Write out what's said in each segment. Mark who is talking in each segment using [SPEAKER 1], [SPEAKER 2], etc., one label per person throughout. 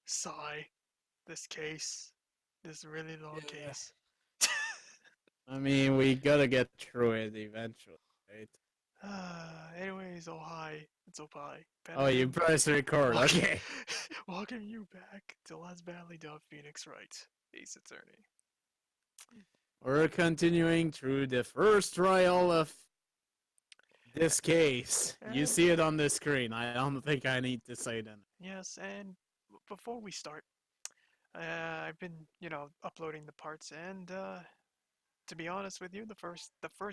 [SPEAKER 1] Sigh. This case. This really long
[SPEAKER 2] Yeah.
[SPEAKER 1] case.
[SPEAKER 2] I mean, we gotta get through it eventually, right?
[SPEAKER 1] Anyways, oh hi. It's Opie.
[SPEAKER 2] Oh, you
[SPEAKER 1] PanAnning.
[SPEAKER 2] press record,
[SPEAKER 1] Welcome,
[SPEAKER 2] okay.
[SPEAKER 1] welcome you back to Last Badly Done Phoenix Wright, Ace Attorney.
[SPEAKER 2] We're continuing through the first trial of this case. You
[SPEAKER 1] And
[SPEAKER 2] see it on the screen. I don't think I need to say that.
[SPEAKER 1] yes, and before we start, I've been, uploading the parts, and to be honest with you, the first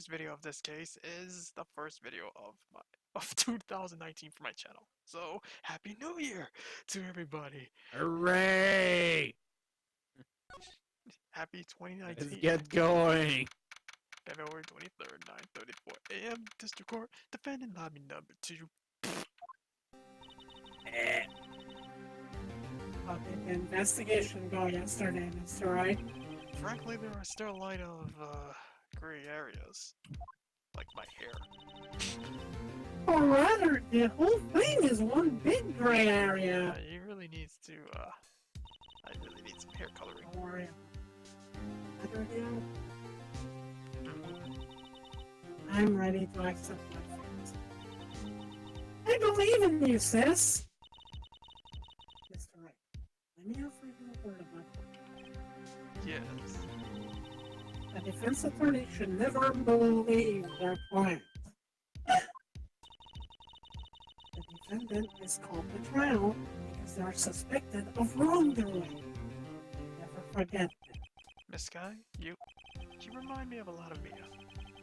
[SPEAKER 1] video of this case is the first video of 2019 for my channel. So happy New Year to everybody.
[SPEAKER 2] Hooray!
[SPEAKER 1] Happy
[SPEAKER 2] Let's
[SPEAKER 1] 2019.
[SPEAKER 2] get going.
[SPEAKER 1] February 23rd, 9:34 a.m. District Court, defendant lobby number 2.
[SPEAKER 3] How did the investigation go yesterday, Mr. Wright?
[SPEAKER 1] Frankly, there are still a lot of gray areas, like my hair.
[SPEAKER 3] Or rather, the whole thing is one big gray area.
[SPEAKER 1] He really needs to. I really need some hair coloring.
[SPEAKER 3] Don't worry. Better deal. I'm ready to accept my fate. I believe in you, sis. Mr. Wright, let me offer you a word of advice.
[SPEAKER 1] Yes.
[SPEAKER 3] A defense attorney should never believe their client. The defendant is called to trial because they are suspected of wrongdoing. Never forget that.
[SPEAKER 1] Miss Guy, you remind me of a lot of Mia.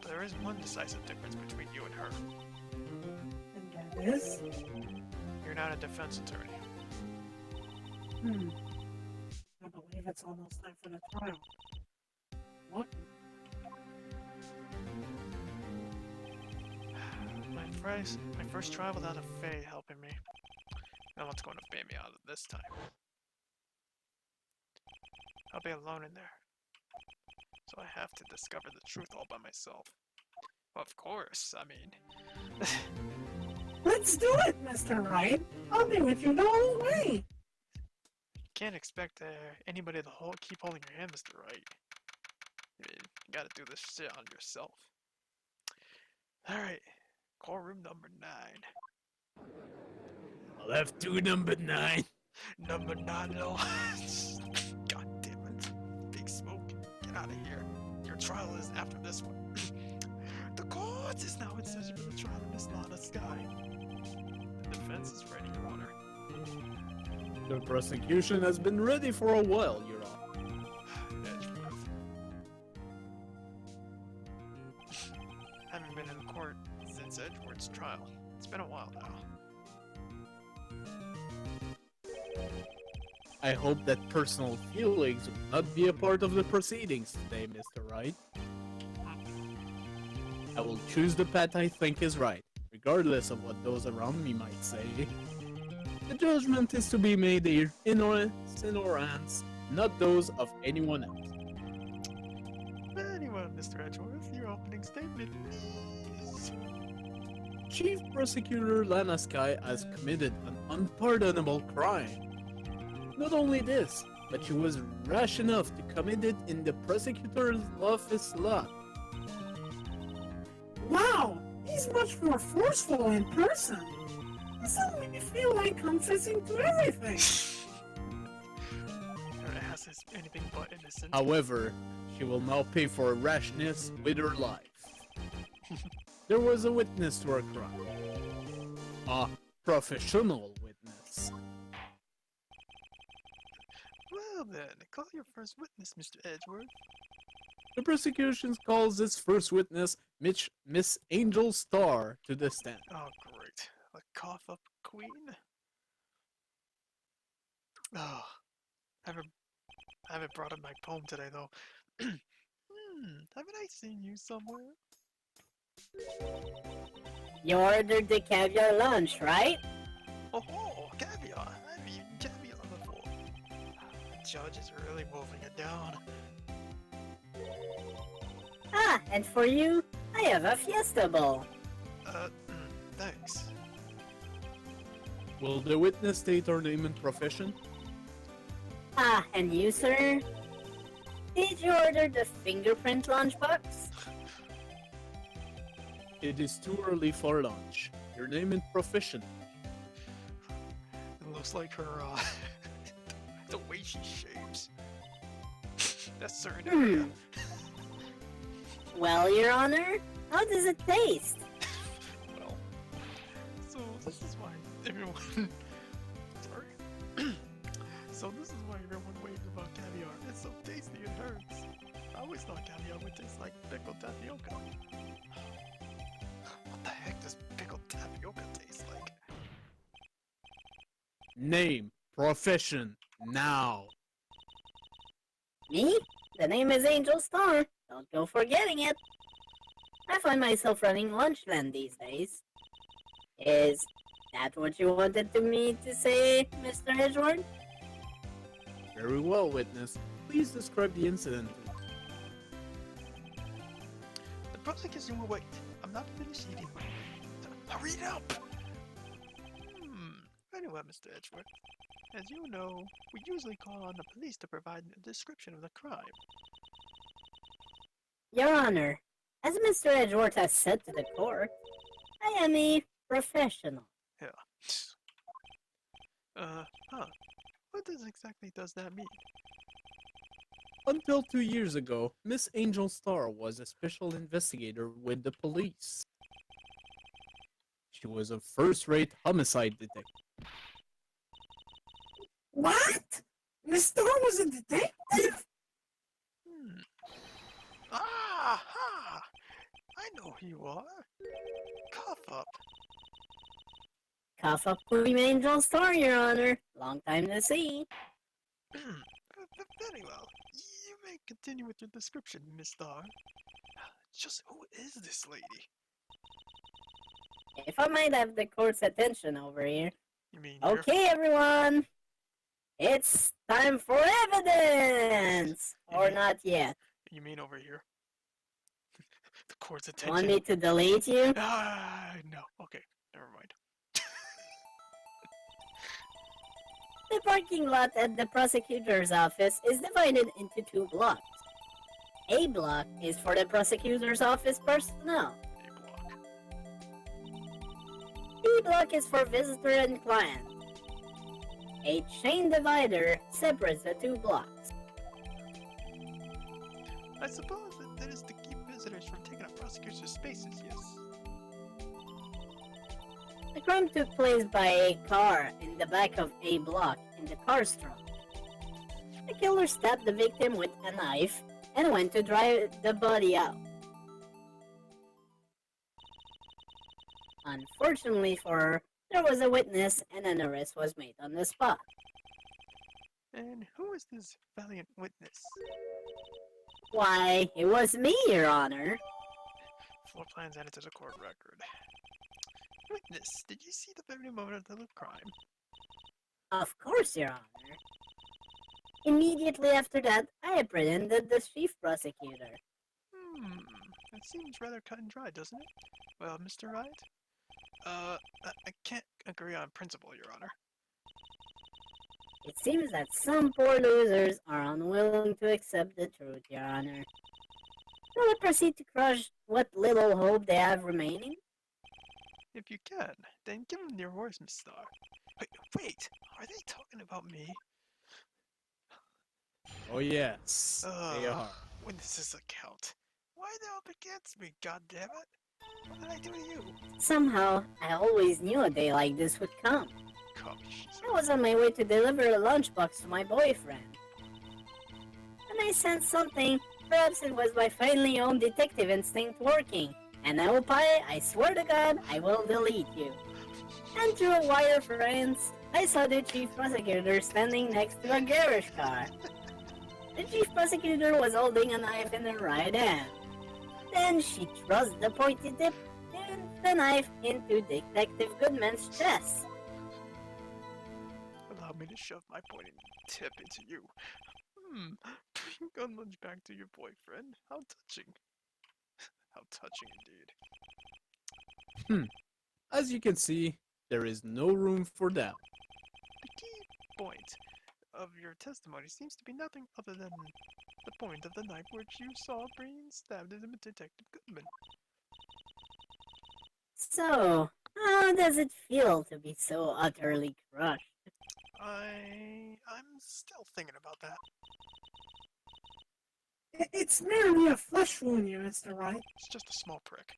[SPEAKER 1] But there is one decisive difference between you and her.
[SPEAKER 3] And that is?
[SPEAKER 1] You're not a defense attorney.
[SPEAKER 3] I believe it's almost time for the trial. What?
[SPEAKER 1] My first trial without a Fae helping me. No one's going to bail me out of this time. I'll be alone in there. So I have to discover the truth all by myself. Of course, I mean...
[SPEAKER 3] Let's do it, Mr. Wright! I'll be with you the whole way!
[SPEAKER 1] Can't expect anybody to keep holding your hand, Mr. Wright. I mean, you gotta do this shit on yourself. Alright, courtroom number 9.
[SPEAKER 2] Left to number 9.
[SPEAKER 1] Number 9, no. God damn it. Big Smoke, get out of here. Your trial is after this one. The court is now in session for the trial of Miss Lana Sky. The defense is ready, Your Honor.
[SPEAKER 2] The prosecution has been ready for a while, Your Honor.
[SPEAKER 1] Edgeworth. Haven't been in court since Edgeworth's trial. It's been a while now.
[SPEAKER 2] I hope that personal feelings will not be a part of the proceedings today, Mr. Wright. I will choose the path I think is right, regardless of what those around me might say. The judgment is to be made here in our hands, not those of anyone else.
[SPEAKER 1] Very well, Mr. Edgeworth, your opening statement, please.
[SPEAKER 2] Chief Prosecutor Lana Sky has committed an unpardonable crime. Not only this, but she was rash enough to commit it in the prosecutor's office lot.
[SPEAKER 3] Wow! He's much more forceful in person! Doesn't me feel like confessing to everything!
[SPEAKER 1] Her ass is anything but innocent.
[SPEAKER 2] However, she will now pay for rashness with her life. There was a witness to her crime. A professional witness.
[SPEAKER 1] Well then, call your first witness, Mr. Edgeworth.
[SPEAKER 2] The prosecution calls this first witness Miss Angel Starr to the stand.
[SPEAKER 1] Oh great. A cough-up queen? Oh, haven't brought up my poem today though. Haven't I seen you somewhere?
[SPEAKER 4] You ordered the caviar lunch, right?
[SPEAKER 1] Oh, caviar! I've eaten caviar before. The judge is really moving it down.
[SPEAKER 4] Ah, and for you, I have a Fiesta Bowl.
[SPEAKER 1] Thanks.
[SPEAKER 2] Will the witness state her name and profession?
[SPEAKER 4] Ah, and you, sir? Did you order the fingerprint lunchbox?
[SPEAKER 2] It is too early for lunch. Your name and profession.
[SPEAKER 1] It looks like her, the way she shaves. That's certain area.
[SPEAKER 4] Well, Your Honor, how does it taste?
[SPEAKER 1] Well, so this is why everyone. Sorry. So this is why everyone waves about caviar. It's so tasty, it hurts. I always thought caviar would taste like pickled tapioca. What the heck does pickled tapioca taste like?
[SPEAKER 2] Name, profession, now.
[SPEAKER 4] Me? The name is Angel Star. Don't go forgetting it. I find myself running Lunchland these days. Is that what you wanted me to say, Mr. Edgeworth?
[SPEAKER 2] Very well, witness. Please describe the incident.
[SPEAKER 1] The prosecution will wait. I'm not finished eating. Hurry it up! Anyway, Mr. Edgeworth, as you know, we usually call on the police to provide a description of the crime.
[SPEAKER 4] Your Honor, as Mr. Edgeworth has said to the court, I am a professional.
[SPEAKER 1] Yeah. What exactly does that mean?
[SPEAKER 2] Until 2 years ago, Miss Angel Star was a special investigator with the police. She was a first-rate homicide detective.
[SPEAKER 3] What? Miss Star was a detective?
[SPEAKER 1] Ha! I know who you are. Cough up.
[SPEAKER 4] Cough up Queen Angel Star, Your Honor. Long time to see.
[SPEAKER 1] Very well. You may continue with your description, Miss Star. Just who is this lady?
[SPEAKER 4] If I might have the court's attention over here.
[SPEAKER 1] You mean here?
[SPEAKER 4] Okay, everyone. It's time for evidence! Or not yet.
[SPEAKER 1] You mean over here? The court's
[SPEAKER 4] Want
[SPEAKER 1] attention.
[SPEAKER 4] me to delete you?
[SPEAKER 1] No. Okay, never mind.
[SPEAKER 4] The parking lot at the prosecutor's office is divided into 2 blocks. A block is for the prosecutor's office personnel.
[SPEAKER 1] A block.
[SPEAKER 4] B block is for visitor and client. A chain divider separates the 2 blocks.
[SPEAKER 1] I suppose that is to keep visitors from taking up prosecutor's spaces, yes?
[SPEAKER 4] The crime took place by a car in the back of A block in the car's trunk. The killer stabbed the victim with a knife and went to drive the body out. Unfortunately for her, there was a witness and an arrest was made on the spot.
[SPEAKER 1] And who is this valiant witness?
[SPEAKER 4] Why, it was me, Your Honor.
[SPEAKER 1] Floor plans added to the court record. Witness, did you see the very moment of the crime?
[SPEAKER 4] Of course, Your Honor. Immediately after that, I apprehended the chief prosecutor.
[SPEAKER 1] That seems rather cut and dry, doesn't it? Well, Mr. Wright? I can't agree on principle, Your Honor.
[SPEAKER 4] It seems that some poor losers are unwilling to accept the truth, Your Honor. Will I proceed to crush what little hope they have remaining?
[SPEAKER 1] If you can, then give him your horse, Miss Star. Wait, are they talking about me?
[SPEAKER 2] Oh yes, they are.
[SPEAKER 1] Witness's account. Why are they up against me, goddammit? What did I do to you?
[SPEAKER 4] Somehow, I always knew a day like this would come. I was on my way to deliver a lunchbox to my boyfriend. When I sensed something, perhaps it was my finely owned detective instinct working. And I swear to God, I will delete you. And through a wire, friends, I saw the chief prosecutor standing next to a garage car. The chief prosecutor was holding a knife in her right hand. Then she thrust the pointy tip and the knife into Detective Goodman's chest.
[SPEAKER 1] Allow me to shove my pointed tip into you. Bring gun lunch back to your boyfriend. How touching. How touching indeed.
[SPEAKER 2] As you can see, there is no room for doubt.
[SPEAKER 1] The key point of your testimony seems to be nothing other than the point of the knife which you saw being stabbed into Detective Goodman.
[SPEAKER 4] So, how does it feel to be so utterly crushed?
[SPEAKER 1] I'm still thinking about that.
[SPEAKER 3] It's merely a flesh wound, you Mr. Wright.
[SPEAKER 1] It's just a small prick.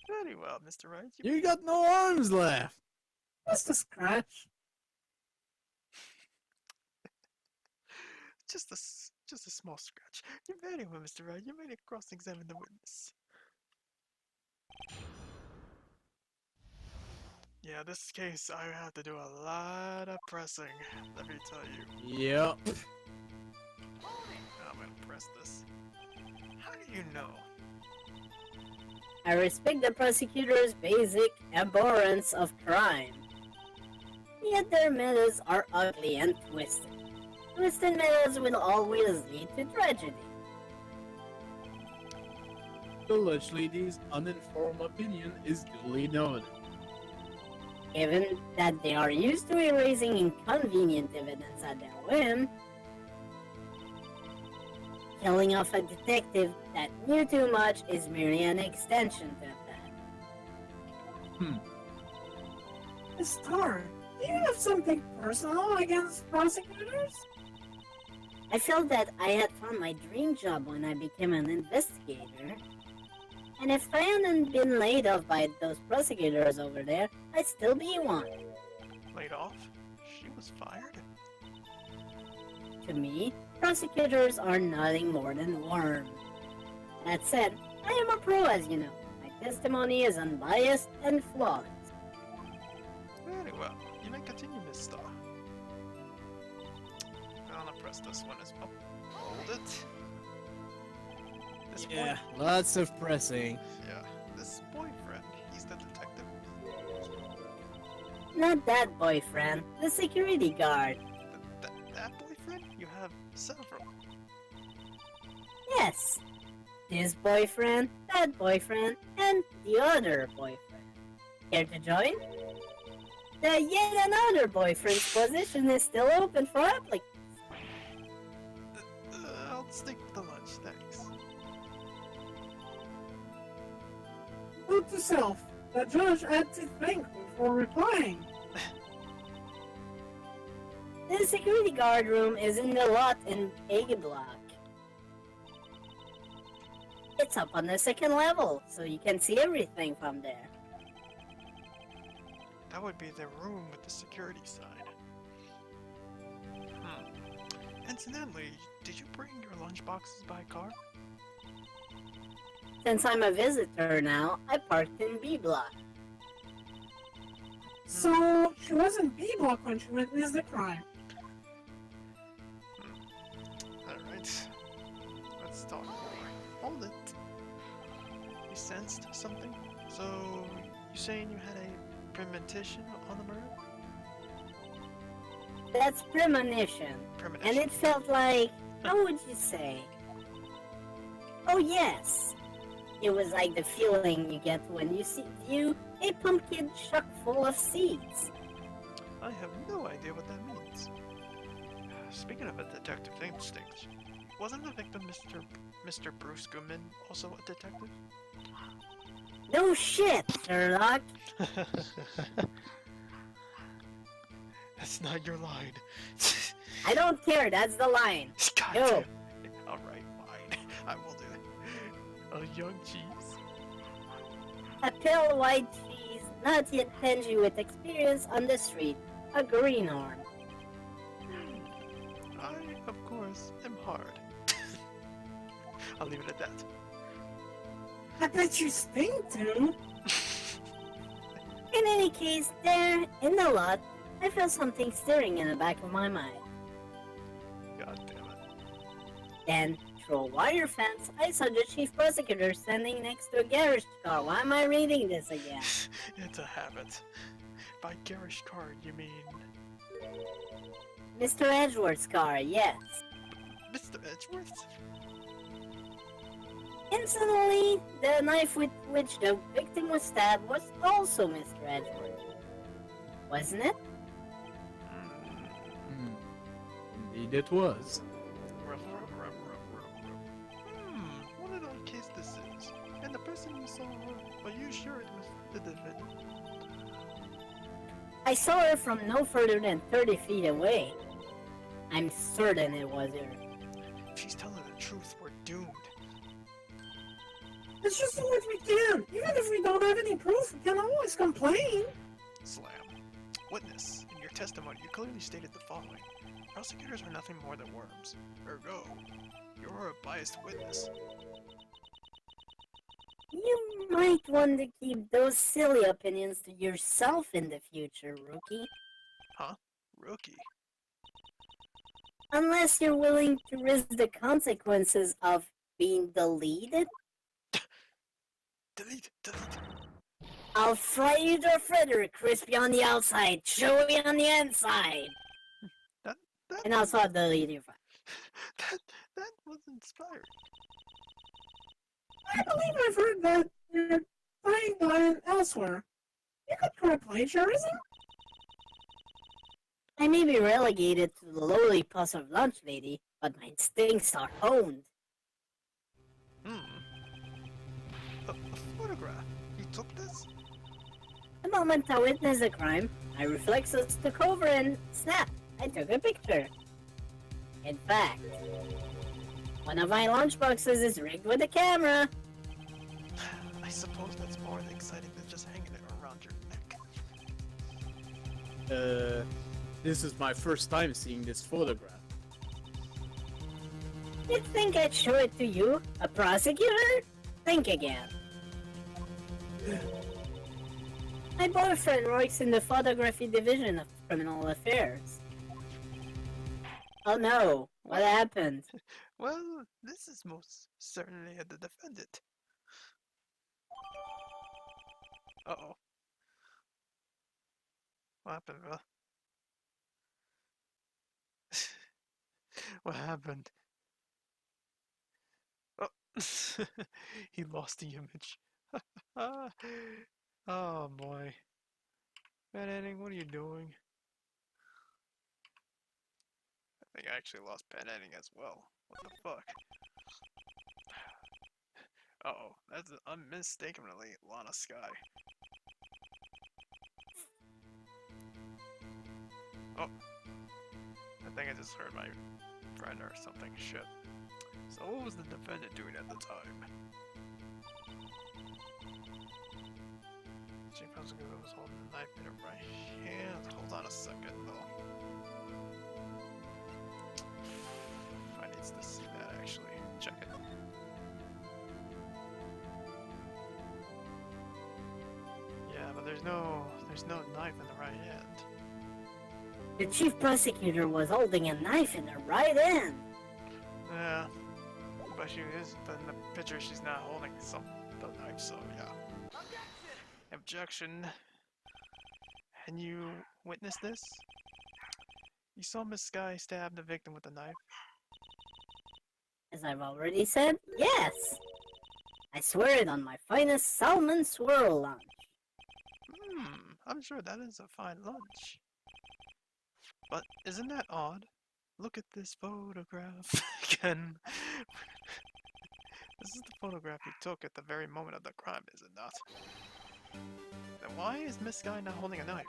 [SPEAKER 1] Very well, Mr. Wright.
[SPEAKER 2] You got no arms left.
[SPEAKER 3] Just a scratch.
[SPEAKER 1] Just a small scratch. You're very well, Mr. Wright. You may cross-examine the witness. Yeah, this case, I have to do a lot of pressing, let me tell you.
[SPEAKER 2] Yep.
[SPEAKER 1] I'm gonna press this. How do you know?
[SPEAKER 4] I respect the prosecutor's basic abhorrence of crime. Yet their methods are ugly and twisted. Twisted methods will always lead to tragedy.
[SPEAKER 2] The Lunch Lady's uninformed opinion is duly noted.
[SPEAKER 4] Given that they are used to erasing inconvenient evidence at their whim, killing off a detective that knew too much is merely an extension to that.
[SPEAKER 3] Miss Tar, do you have something personal against prosecutors?
[SPEAKER 4] I felt that I had found my dream job when I became an investigator. And if I hadn't been laid off by those prosecutors over there, I'd still be one.
[SPEAKER 1] Laid off? She was fired?
[SPEAKER 4] To me, prosecutors are nothing more than worms. That said, I am a pro, as you know. My testimony is unbiased and flawless.
[SPEAKER 1] Very well. You may continue, Miss Starr. I'm gonna press this one as well. Hold it. This
[SPEAKER 2] Yeah,
[SPEAKER 1] boy,
[SPEAKER 2] lots of pressing.
[SPEAKER 1] yeah, this boyfriend, he's the detective.
[SPEAKER 4] Not that boyfriend, the security guard.
[SPEAKER 1] That boyfriend? You have several.
[SPEAKER 4] Yes. This boyfriend, that boyfriend, and the other boyfriend. Care to join? The yet another boyfriend's position is still open for applicants.
[SPEAKER 1] I'll stick with the lunch, thanks.
[SPEAKER 3] Note to self, the judge had to think before replying.
[SPEAKER 4] The security guard room is in the lot in A block. It's up on the second level, so you can see everything from there.
[SPEAKER 1] That would be the room with the security side. Incidentally, did you bring your lunchboxes by car?
[SPEAKER 4] Since I'm a visitor now, I parked in B block.
[SPEAKER 3] So, she wasn't B block when she witnessed the crime.
[SPEAKER 1] Alright. Let's talk more. Hold it. You sensed something? So, you saying you had a premonition on the murder?
[SPEAKER 4] That's premonition. And it felt like, how would you say? Oh yes! It was like the feeling you get when you view a pumpkin chuck full of seeds.
[SPEAKER 1] I have no idea what that means. Speaking of a detective instinct, wasn't the victim Mr. Bruce Goodman also a detective?
[SPEAKER 4] No shit, Sherlock!
[SPEAKER 1] That's not your line.
[SPEAKER 4] I don't care, that's the line.
[SPEAKER 1] God
[SPEAKER 4] Go.
[SPEAKER 1] damn it. Alright, fine. I will do it. A young cheese.
[SPEAKER 4] A pale white cheese, not yet tingy with experience on the street. A greenhorn.
[SPEAKER 1] I, of course, am hard. I'll leave it at that.
[SPEAKER 3] I bet you stink too.
[SPEAKER 4] In any case, there, in the lot, I felt something stirring in the back of my mind.
[SPEAKER 1] God damn it.
[SPEAKER 4] Then, through a wire fence, I saw the chief prosecutor standing next to a garage car. Why am I reading this again?
[SPEAKER 1] It's a habit. By garish car, you mean
[SPEAKER 4] Mr. Edgeworth's car, yes.
[SPEAKER 1] Mr. Edgeworth?
[SPEAKER 4] Incidentally, the knife with which the victim was stabbed was also Mr. Edgeworth. Wasn't it?
[SPEAKER 1] Hmm.
[SPEAKER 2] Indeed it was.
[SPEAKER 1] What an odd case this is. And the person you saw, are you sure it was the defendant?
[SPEAKER 4] I saw her from no further than 30 feet away. I'm certain it was her.
[SPEAKER 1] If she's telling the truth, we're doomed.
[SPEAKER 3] Let's just do what we can. Even if we don't have any proof, we can always complain.
[SPEAKER 1] Slam. Witness, in your testimony, you clearly stated the following. Prosecutors are nothing more than worms. Ergo, you're a biased witness.
[SPEAKER 4] You might want to keep those silly opinions to yourself in the future, rookie.
[SPEAKER 1] Huh? Rookie?
[SPEAKER 4] Unless you're willing to risk the consequences of being deleted,
[SPEAKER 1] Delete!
[SPEAKER 4] I'll fry you to a fritter, crispy on the outside, chewy on the inside.
[SPEAKER 1] That
[SPEAKER 4] And also I'll delete your file.
[SPEAKER 1] that was inspired.
[SPEAKER 3] I believe I've heard that you're finding Lion elsewhere. You could try plagiarism?
[SPEAKER 4] I may be relegated to the lowly post of lunch lady, but my instincts are honed.
[SPEAKER 1] A photograph. You took this?
[SPEAKER 4] The moment I witnessed the crime, my reflexes took over and snap, I took a picture. In fact, one of my lunchboxes is rigged with a camera.
[SPEAKER 1] I suppose that's more exciting than just hanging it around your neck.
[SPEAKER 2] This is my first time seeing this photograph.
[SPEAKER 4] You'd think I'd show it to you, a prosecutor? Think again. My boyfriend works in the photography division of criminal affairs. Oh no, what happened?
[SPEAKER 1] Well, this is most certainly the defendant. Uh-oh. What happened, bro? What happened? Oh, he lost the image. Oh boy. PanAnning, what are you doing? I think I actually lost PanAnning as well. What the fuck? Uh-oh, that's unmistakably Lana Sky. Oh. I think I just heard my friend or something. Shit. So what was the defendant doing at the time? She possibly was holding the knife in her right hand. Hold on a second though. I need to see that actually. Check it. Yeah, but there's no knife in the right hand.
[SPEAKER 4] The chief prosecutor was holding a knife in her right hand.
[SPEAKER 1] Yeah. But but in the picture she's not holding the knife, so yeah. Objection. And you witnessed this? You saw Miss Sky stab the victim with a knife?
[SPEAKER 4] As I've already said, yes. I swear it on my finest salmon swirl lunch.
[SPEAKER 1] I'm sure that is a fine lunch. But isn't that odd? Look at this photograph again. This is the photograph you took at the very moment of the crime, is it not? Then why is Miss Sky not holding a knife?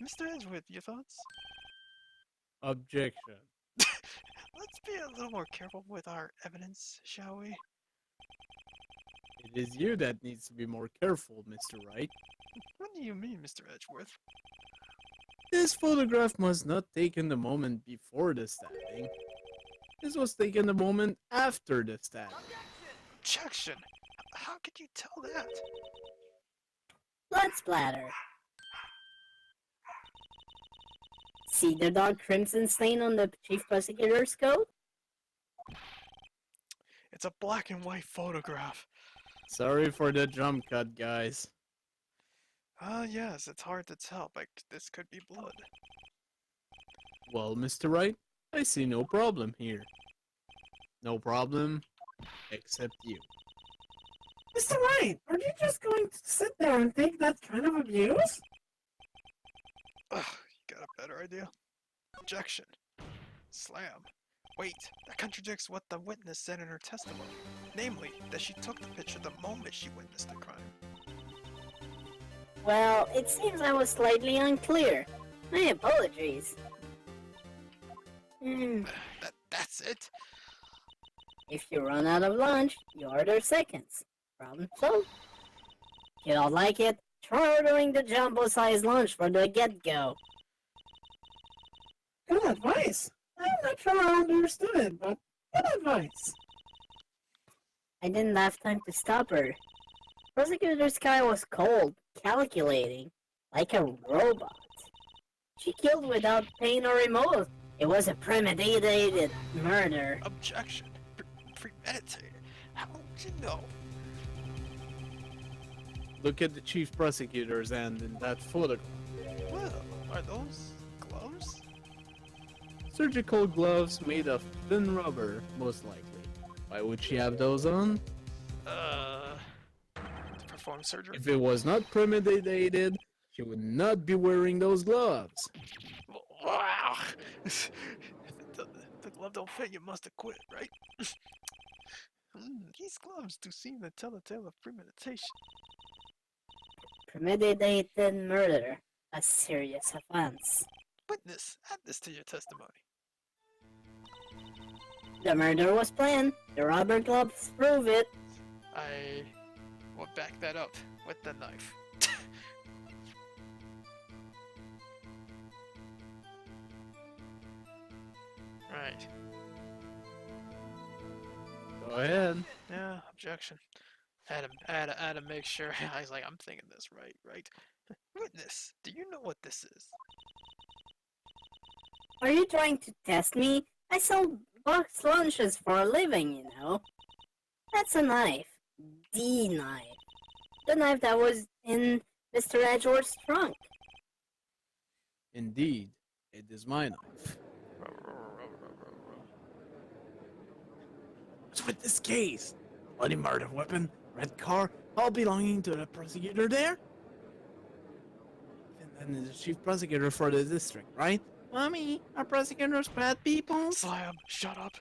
[SPEAKER 1] Mr. Edgeworth, your thoughts?
[SPEAKER 2] Objection.
[SPEAKER 1] Let's be a little more careful with our evidence, shall we?
[SPEAKER 2] It is you that needs to be more careful, Mr. Wright.
[SPEAKER 1] What do you mean, Mr. Edgeworth?
[SPEAKER 2] This photograph was not taken the moment before the stabbing. This was taken the moment after the stabbing.
[SPEAKER 1] Objection! How could you tell that?
[SPEAKER 4] Blood splatter. See the dark crimson stain on the chief prosecutor's coat?
[SPEAKER 1] It's a black and white photograph.
[SPEAKER 2] Sorry for the jump cut, guys.
[SPEAKER 1] Yes, it's hard to tell, but this could be blood.
[SPEAKER 2] Well, Mr. Wright, I see no problem here. No problem, except you.
[SPEAKER 3] Mr. Wright, are you just going to sit there and take that kind of abuse?
[SPEAKER 1] Ugh, you got a better idea? Objection. Slam. Wait, that contradicts what the witness said in her testimony. Namely, that she took the picture the moment she witnessed the crime.
[SPEAKER 4] Well, it seems I was slightly unclear. My apologies. Hmm,
[SPEAKER 1] That's it?
[SPEAKER 4] if you run out of lunch, you order seconds. Problem solved. If you don't like it, try ordering the jumbo-sized lunch for the get-go.
[SPEAKER 3] Good advice. I'm not sure I understood it, but good advice.
[SPEAKER 4] I didn't have time to stop her. Prosecutor Sky was cold, calculating, like a robot. She killed without pain or remorse. It was a premeditated murder.
[SPEAKER 1] Objection. Premeditated. How would you know?
[SPEAKER 2] Look at the chief prosecutor's hand in that photograph.
[SPEAKER 1] Well, are those gloves?
[SPEAKER 2] Surgical gloves made of thin rubber, most likely. Why would she have those on?
[SPEAKER 1] To perform surgery?
[SPEAKER 2] If it was not premeditated, she would not be wearing those gloves.
[SPEAKER 1] Wow! the glove don't fit, you must have quit, right? These gloves do seem to tell a tale of premeditation.
[SPEAKER 4] Premeditated murder. A serious offense.
[SPEAKER 1] Witness, add this to your testimony.
[SPEAKER 4] The murder was planned. The rubber gloves prove it.
[SPEAKER 1] I will back that up with the knife. Right.
[SPEAKER 2] Go ahead.
[SPEAKER 1] Yeah, objection. Had to make sure. I was like, I'm thinking this right. Witness, do you know what this is?
[SPEAKER 4] Are you trying to test me? I sell boxed lunches for a living, you know. That's a knife. The knife. The knife that was in Mr. Edgeworth's trunk.
[SPEAKER 2] Indeed, it is my knife. What's with this case? Bloody murder weapon, red car, all belonging to the prosecutor there? And then the chief prosecutor for the district, right? Mommy, are prosecutors bad people?
[SPEAKER 1] Slam, shut up.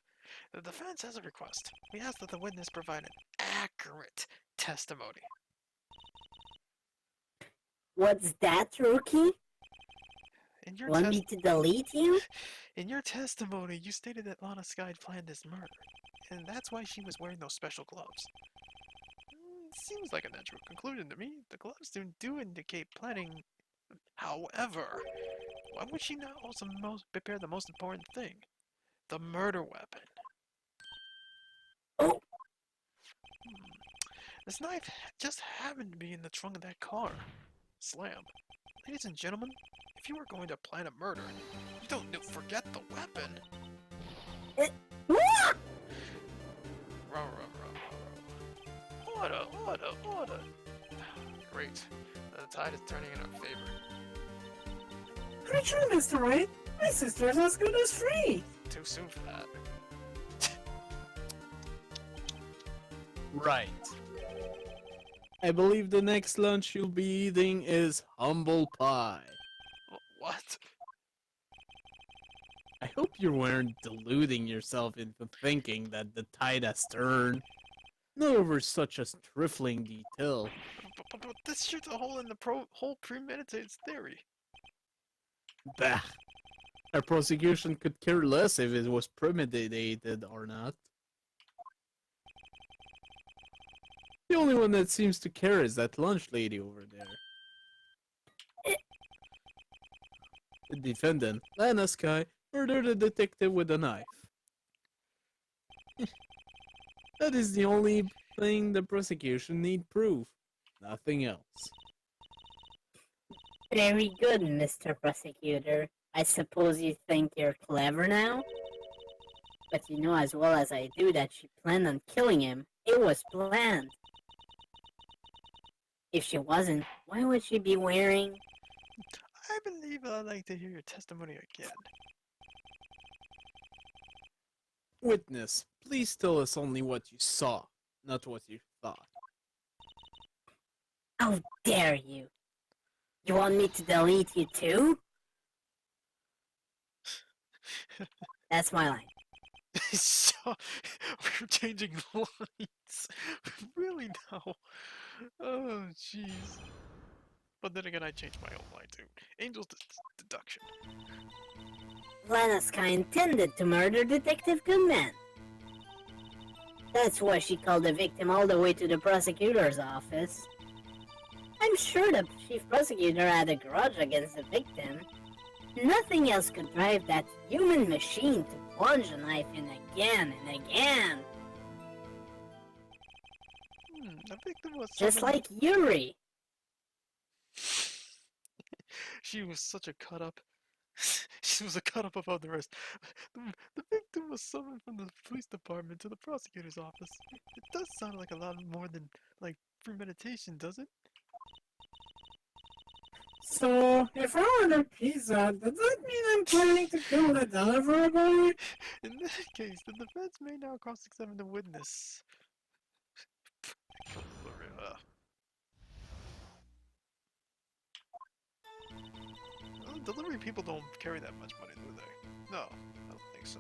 [SPEAKER 1] The defense has a request. We ask that the witness provide an accurate testimony.
[SPEAKER 4] What's that, rookie?
[SPEAKER 1] In your,
[SPEAKER 4] Want me to delete you?
[SPEAKER 1] in your testimony, you stated that Lana Sky planned this murder, and that's why she was wearing those special gloves. Seems like a natural conclusion to me. The gloves do indicate planning. However, why would she not also prepare the most important thing? The murder weapon.
[SPEAKER 4] Oh.
[SPEAKER 1] This knife just happened to be in the trunk of that car. Slam. Ladies and gentlemen, if you were going to plan a murder, you don't forget the weapon. Order. Great. The tide is turning in our favor.
[SPEAKER 3] Pretty true, Mr. Wright. My sister's as good as free.
[SPEAKER 1] Too soon for that.
[SPEAKER 2] Right. I believe the next lunch you'll be eating is humble pie.
[SPEAKER 1] What?
[SPEAKER 2] I hope you weren't deluding yourself into thinking that the tide has turned. Not over such a trifling detail.
[SPEAKER 1] But this shoots a hole in the whole premeditated theory.
[SPEAKER 2] Bah! Our prosecution could care less if it was premeditated or not. The only one that seems to care is that lunch lady over there. The defendant, Lana Sky, murdered a detective with a knife. That is the only thing the prosecution need prove. Nothing else.
[SPEAKER 4] Very good, Mr. Prosecutor. I suppose you think you're clever now? But you know as well as I do that she planned on killing him. It was planned. If she wasn't, why would she be wearing...
[SPEAKER 1] I believe I'd like to hear your testimony again.
[SPEAKER 2] Witness, please tell us only what you saw, not what you thought.
[SPEAKER 4] How dare you? You want me to delete you too? That's my line.
[SPEAKER 1] So, we're changing lines. Really now? Oh, jeez. But then again, I changed my own line too. Angel's deduction.
[SPEAKER 4] Lanaska intended to murder Detective Goodman. That's why she called the victim all the way to the prosecutor's office. I'm sure the chief prosecutor had a grudge against the victim. Nothing else could drive that human machine to plunge a knife in again and again.
[SPEAKER 1] The victim was
[SPEAKER 4] Just
[SPEAKER 1] summoned-
[SPEAKER 4] like Yuri.
[SPEAKER 1] She was such a cut up. She was a cut up above the rest. The victim was summoned from the police department to the prosecutor's office. It does sound like a lot more than, like, premeditation, does it?
[SPEAKER 3] So, if I order pizza, does that mean I'm planning to kill the delivery boy?
[SPEAKER 1] In that case, the defense may now cross-examine the witness. Delivery people don't carry that much money, do they? No, I don't think so.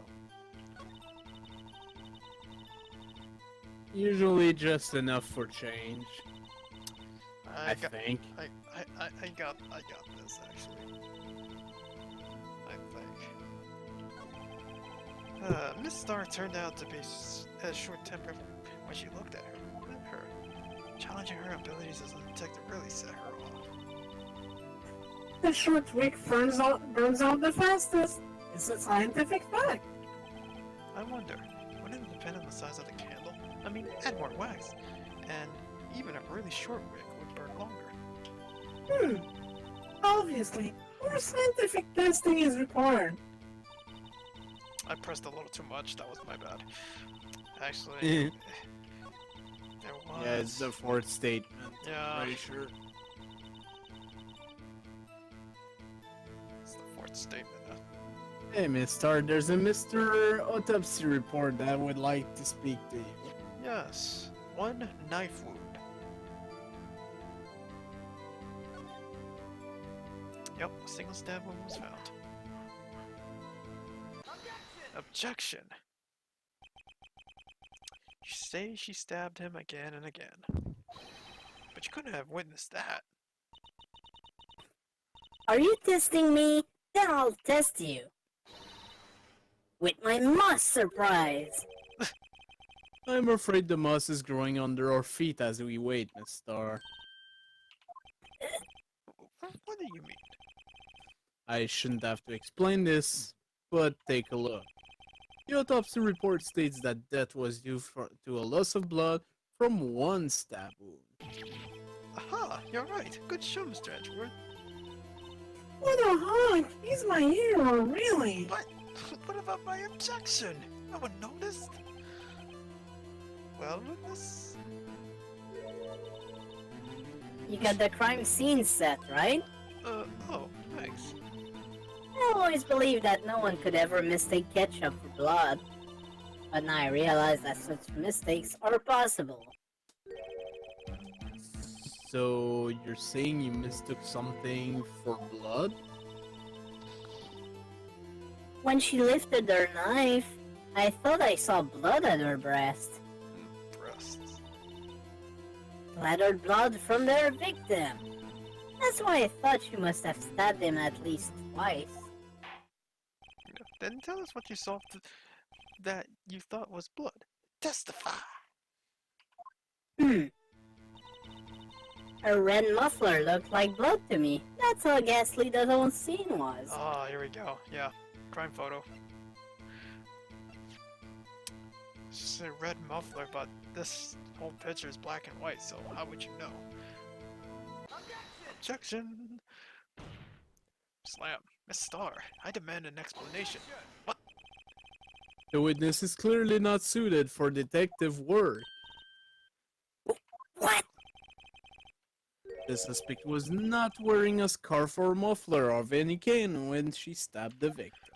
[SPEAKER 2] Usually just enough for change, I
[SPEAKER 1] got,
[SPEAKER 2] think.
[SPEAKER 1] I got this actually. I think. Miss Starr turned out to be short-tempered when she looked at her. Challenging her abilities as a detective really set her off.
[SPEAKER 3] The short wick burns out the fastest. It's a scientific fact.
[SPEAKER 1] I wonder, wouldn't it depend on the size of the candle? I mean, add more wax, and even a really short wick would burn longer.
[SPEAKER 3] Obviously, more scientific testing is required.
[SPEAKER 1] I pressed a little too much, that was my bad. Actually,
[SPEAKER 2] Yeah.
[SPEAKER 1] there was...
[SPEAKER 2] Yeah, it's the fourth statement.
[SPEAKER 1] Yeah.
[SPEAKER 2] Pretty sure.
[SPEAKER 1] It's the fourth statement.
[SPEAKER 2] Hey, Miss Star, there's a Mr. Autopsy report that would like to speak to you.
[SPEAKER 1] Yes, one knife wound. Yep, a single stab wound was found. Objection! You say she stabbed him again and again. But you couldn't have witnessed that.
[SPEAKER 4] Are you testing me? Then I'll test you. With my moss surprise.
[SPEAKER 2] I'm afraid the moss is growing under our feet as we wait, Miss Star.
[SPEAKER 1] What do you mean?
[SPEAKER 2] I shouldn't have to explain this, but take a look. The autopsy report states that death was due to a loss of blood from one stab wound.
[SPEAKER 1] Aha, you're right. Good show, Mr. Edgeworth.
[SPEAKER 3] What a hunk! He's my hero, really!
[SPEAKER 1] But what about my objection? No one noticed. Well, witness.
[SPEAKER 4] You got the crime scene set, right?
[SPEAKER 1] Oh, thanks.
[SPEAKER 4] I always believed that no one could ever mistake ketchup for blood. But now I realize that such mistakes are possible.
[SPEAKER 2] So you're saying you mistook something for blood?
[SPEAKER 4] When she lifted her knife, I thought I saw blood at her breast.
[SPEAKER 1] Breasts.
[SPEAKER 4] Splattered blood from their victim. That's why I thought she must have stabbed him at least twice.
[SPEAKER 1] Then tell us what you saw that you thought was blood. Testify.
[SPEAKER 4] Her red muffler looked like blood to me. That's how ghastly the whole scene was.
[SPEAKER 1] Oh, here we go. Yeah, crime photo. It's just a red muffler, but this whole picture is black and white, so how would you know? Objection! Slam. Miss Starr, I demand an explanation. What?
[SPEAKER 2] The witness is clearly not suited for detective work.
[SPEAKER 4] What?
[SPEAKER 2] The suspect was not wearing a scarf or muffler of any kind when she stabbed the victim.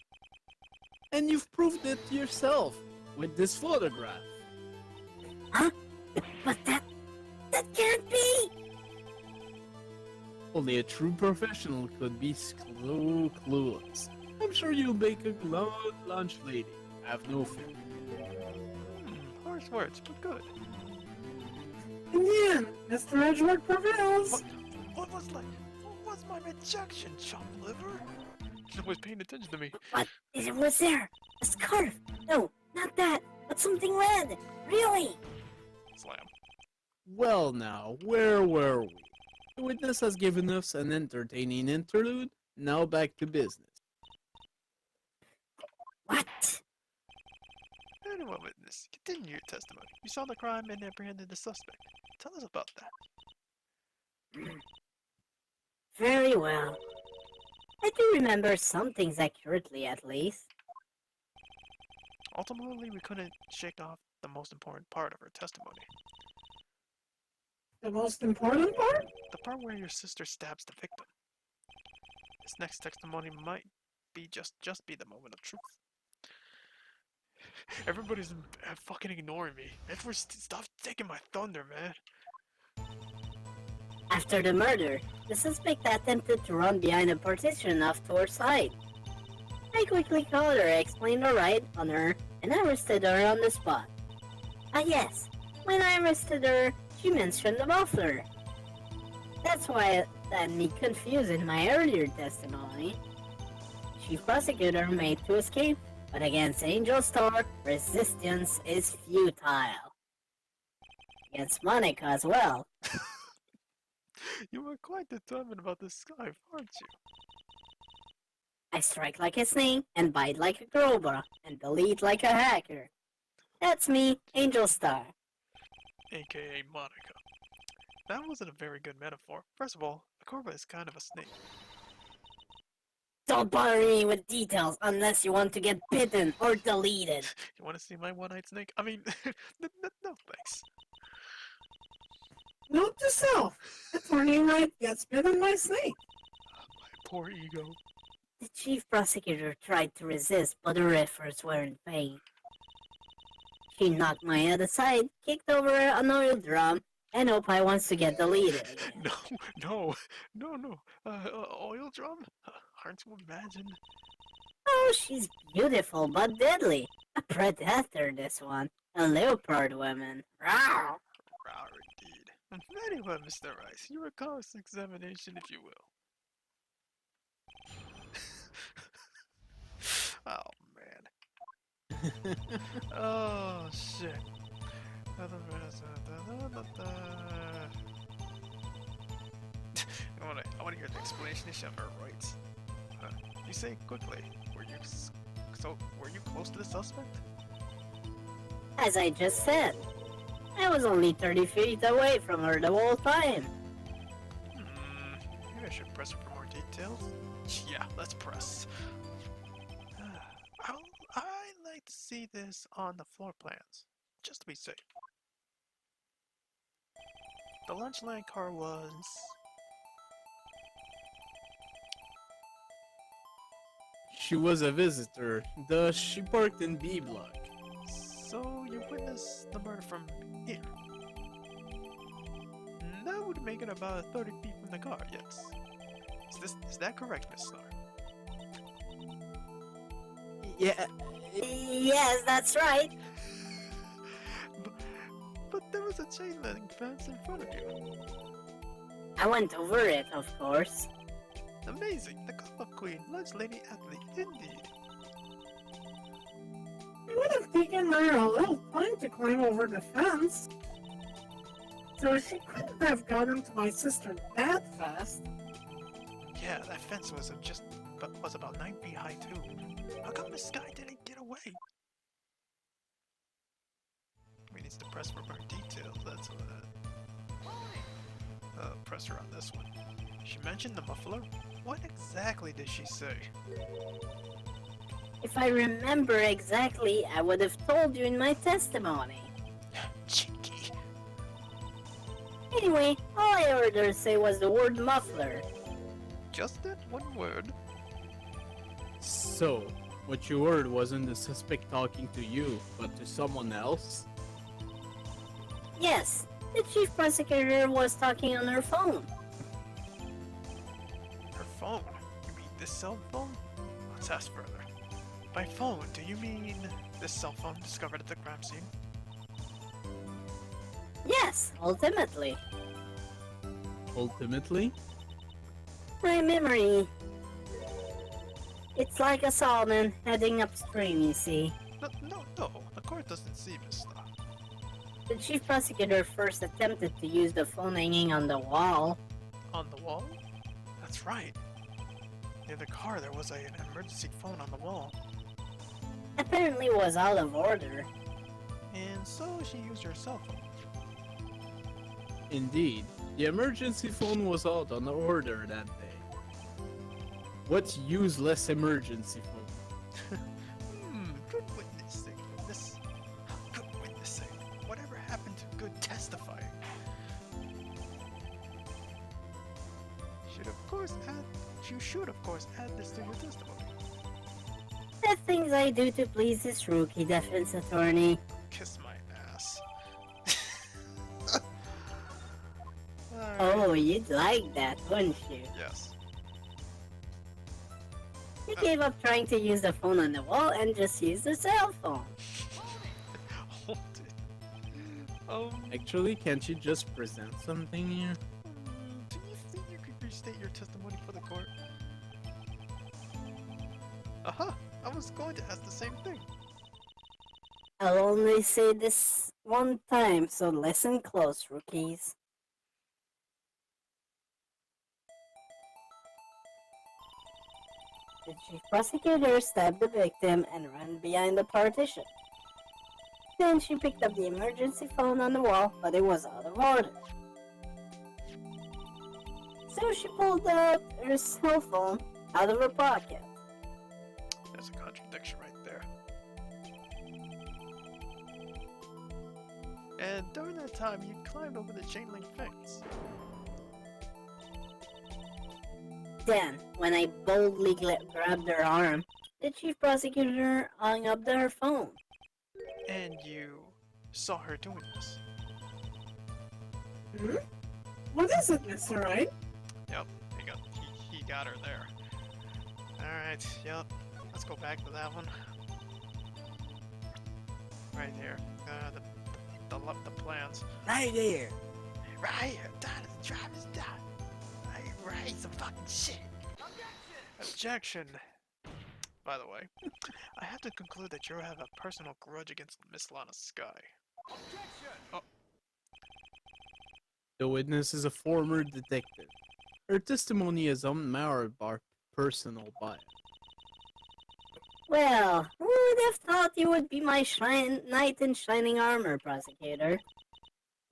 [SPEAKER 2] And you've proved it yourself with this photograph.
[SPEAKER 4] Huh? But that can't be!
[SPEAKER 2] Only a true professional could be so clueless. I'm sure you'll make a good lunch lady. Have no fear.
[SPEAKER 1] Harsh words, but good.
[SPEAKER 3] In the end, Mr. Edgeworth prevails.
[SPEAKER 1] What was my rejection, chump liver? Nobody's paying attention to me.
[SPEAKER 4] What? It was there! A scarf! No, not that, but something red! Really?
[SPEAKER 1] Slam.
[SPEAKER 2] Well now, where were we? The witness has given us an entertaining interlude. Now back to business.
[SPEAKER 4] What?
[SPEAKER 1] Anyone witness, continue your testimony. You saw the crime and apprehended the suspect. Tell us about that.
[SPEAKER 4] Very well. I do remember some things accurately, at least.
[SPEAKER 1] Ultimately, we couldn't shake off the most important part of her testimony.
[SPEAKER 3] The most important part?
[SPEAKER 1] The part where your sister stabs the victim. This next testimony might be just be the moment of truth. Everybody's fucking ignoring me. Edward, stop taking my thunder, man.
[SPEAKER 4] After the murder, the suspect attempted to run behind a partition off to her side. I quickly called her, explained the right on her, and arrested her on the spot. Ah yes, when I arrested her, she mentioned the muffler. That's why that had me confused in my earlier testimony. Chief Prosecutor made to escape, but against Angel Star, resistance is futile. Against Monica as well.
[SPEAKER 1] You were quite determined about this scarf, aren't you?
[SPEAKER 4] I strike like a snake, and bite like a cobra, and delete like a hacker. That's me, Angel Star.
[SPEAKER 1] AKA Monica. That wasn't a very good metaphor. First of all, a cobra is kind of a snake.
[SPEAKER 4] Don't bother me with details unless you want to get bitten or deleted.
[SPEAKER 1] You want to see my one-eyed snake? I mean, no thanks.
[SPEAKER 3] Note to self, Attorney Wright gets bitten by snake.
[SPEAKER 1] My poor ego.
[SPEAKER 4] The chief prosecutor tried to resist, but her efforts were in vain. She knocked my head aside, kicked over an oil drum, and hope I wants to get deleted again.
[SPEAKER 1] No. Oil drum? Aren't you imagine?
[SPEAKER 4] Oh, she's beautiful but deadly. A predator, this one. A leopard woman. Rawr!
[SPEAKER 1] Rawr, indeed. Very well, Mr. Rice. Your cross-examination, if you will. Oh, man. Oh, shit. I want to hear the explanation of her rights. You say quickly. Were you close to the suspect?
[SPEAKER 4] As I just said, I was only 30 feet away from her the whole time.
[SPEAKER 1] Maybe I should press her for more details. Yeah, let's press. I'd like to see this on the floor plans, just to be safe. The lunch line car was...
[SPEAKER 2] She was a visitor, thus she parked in B block.
[SPEAKER 1] So you witnessed the murder from here. That would make it about 30 feet from the car, yes. Is that correct, Miss Star?
[SPEAKER 2] Yeah.
[SPEAKER 4] Yes, that's right.
[SPEAKER 1] but there was a chain link fence in front of you.
[SPEAKER 4] I went over it, of course.
[SPEAKER 1] Amazing! The Cup Queen, lunch lady athlete, indeed.
[SPEAKER 3] It would have taken her a little time to climb over the fence. So she couldn't have gotten to my sister that fast.
[SPEAKER 1] Yeah, that fence was about 9 feet high too. How come this guy didn't get away? We need to press for more details, that's what. Press her on this one. She mentioned the muffler? What exactly did she say?
[SPEAKER 4] If I remember exactly, I would have told you in my testimony.
[SPEAKER 1] Cheeky.
[SPEAKER 4] Anyway, all I heard her say was the word muffler.
[SPEAKER 1] Just that one word.
[SPEAKER 2] So, what you heard wasn't the suspect talking to you, but to someone else?
[SPEAKER 4] Yes, the chief prosecutor was talking on her phone.
[SPEAKER 1] Her phone? You mean This cell phone? Let's ask further. By phone, do you mean this cell phone discovered at the crime scene?
[SPEAKER 4] Yes, ultimately.
[SPEAKER 2] Ultimately,
[SPEAKER 4] My memory. It's like a salmon heading upstream, you see.
[SPEAKER 1] No. The court doesn't see Miss Star.
[SPEAKER 4] The chief prosecutor first attempted to use the phone hanging on the wall.
[SPEAKER 1] On the wall? That's right. Near the car, there was an emergency phone on the wall.
[SPEAKER 4] Apparently it was out of order.
[SPEAKER 1] And so she used her cell phone.
[SPEAKER 2] indeed, the emergency phone was out on order that day. What useless emergency phone?
[SPEAKER 1] Good witnessing. Good witnessing. Whatever happened to good testifying? You should of course add this to your testimony.
[SPEAKER 4] The things I do to please this rookie defense attorney.
[SPEAKER 1] Kiss my ass.
[SPEAKER 4] Oh, you'd like that, wouldn't you?
[SPEAKER 1] Yes.
[SPEAKER 4] You gave up trying to use the phone on the wall and just used the cell phone.
[SPEAKER 1] Hold it.
[SPEAKER 2] Actually, can't you just present something here?
[SPEAKER 1] Do you think you could restate your testimony for the court? Aha! I was going to ask the same thing.
[SPEAKER 4] I'll only say this one time, so listen close, rookies. The chief prosecutor stabbed the victim and ran behind the partition. Then she picked up the emergency phone on the wall, but it was out of order. So she pulled out her cell phone out of her pocket.
[SPEAKER 1] There's a contradiction right there. And during that time, you climbed over the chain link fence.
[SPEAKER 4] Then, when I boldly grabbed her arm, the chief prosecutor hung up her phone.
[SPEAKER 1] And you saw her doing this.
[SPEAKER 3] Hmm? What is it, Mr. Wright?
[SPEAKER 1] Yep, he got her there. Alright, yep. Let's go back to that one. Right here. The plans.
[SPEAKER 5] Right here.
[SPEAKER 1] Right here. Down the driver's done. Right, some fucking shit. Objection. By the way, I have to conclude that you have a personal grudge against Miss Lana Sky. Oh,
[SPEAKER 2] The witness is a former detective. Her testimony is unmarred by personal bias.
[SPEAKER 4] Well, who would have thought you would be my knight in shining armor, prosecutor?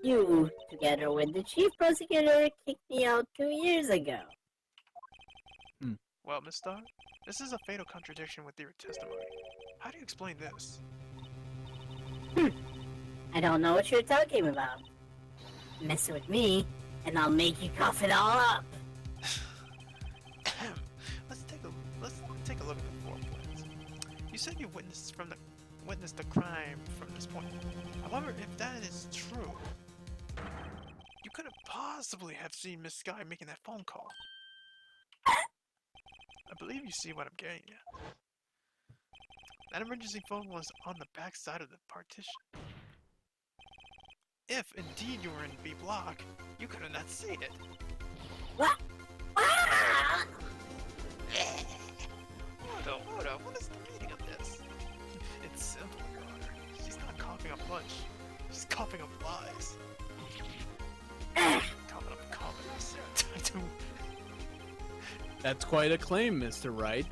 [SPEAKER 4] You, together with the chief prosecutor, kicked me out 2 years ago.
[SPEAKER 1] well, Miss Star, this is a fatal contradiction with your testimony. How do you explain this?
[SPEAKER 4] I don't know what you're talking about. Mess with me, and I'll make you cough it all up.
[SPEAKER 1] Let's take a look at the floor plans. You said you witnessed the crime from this point. However, if that is true, you couldn't possibly have seen Miss Sky making that phone call. I believe you see what I'm getting at. That emergency phone was on the back side of the partition. If indeed you were in B block, you could have not seen it.
[SPEAKER 4] What? Ah!
[SPEAKER 1] Hold on, what is the meaning of this? It's simple, Your Honor. She's not coughing up lunch. She's coughing up lies. Coughing up confidence.
[SPEAKER 2] That's quite a claim, Mr. Wright.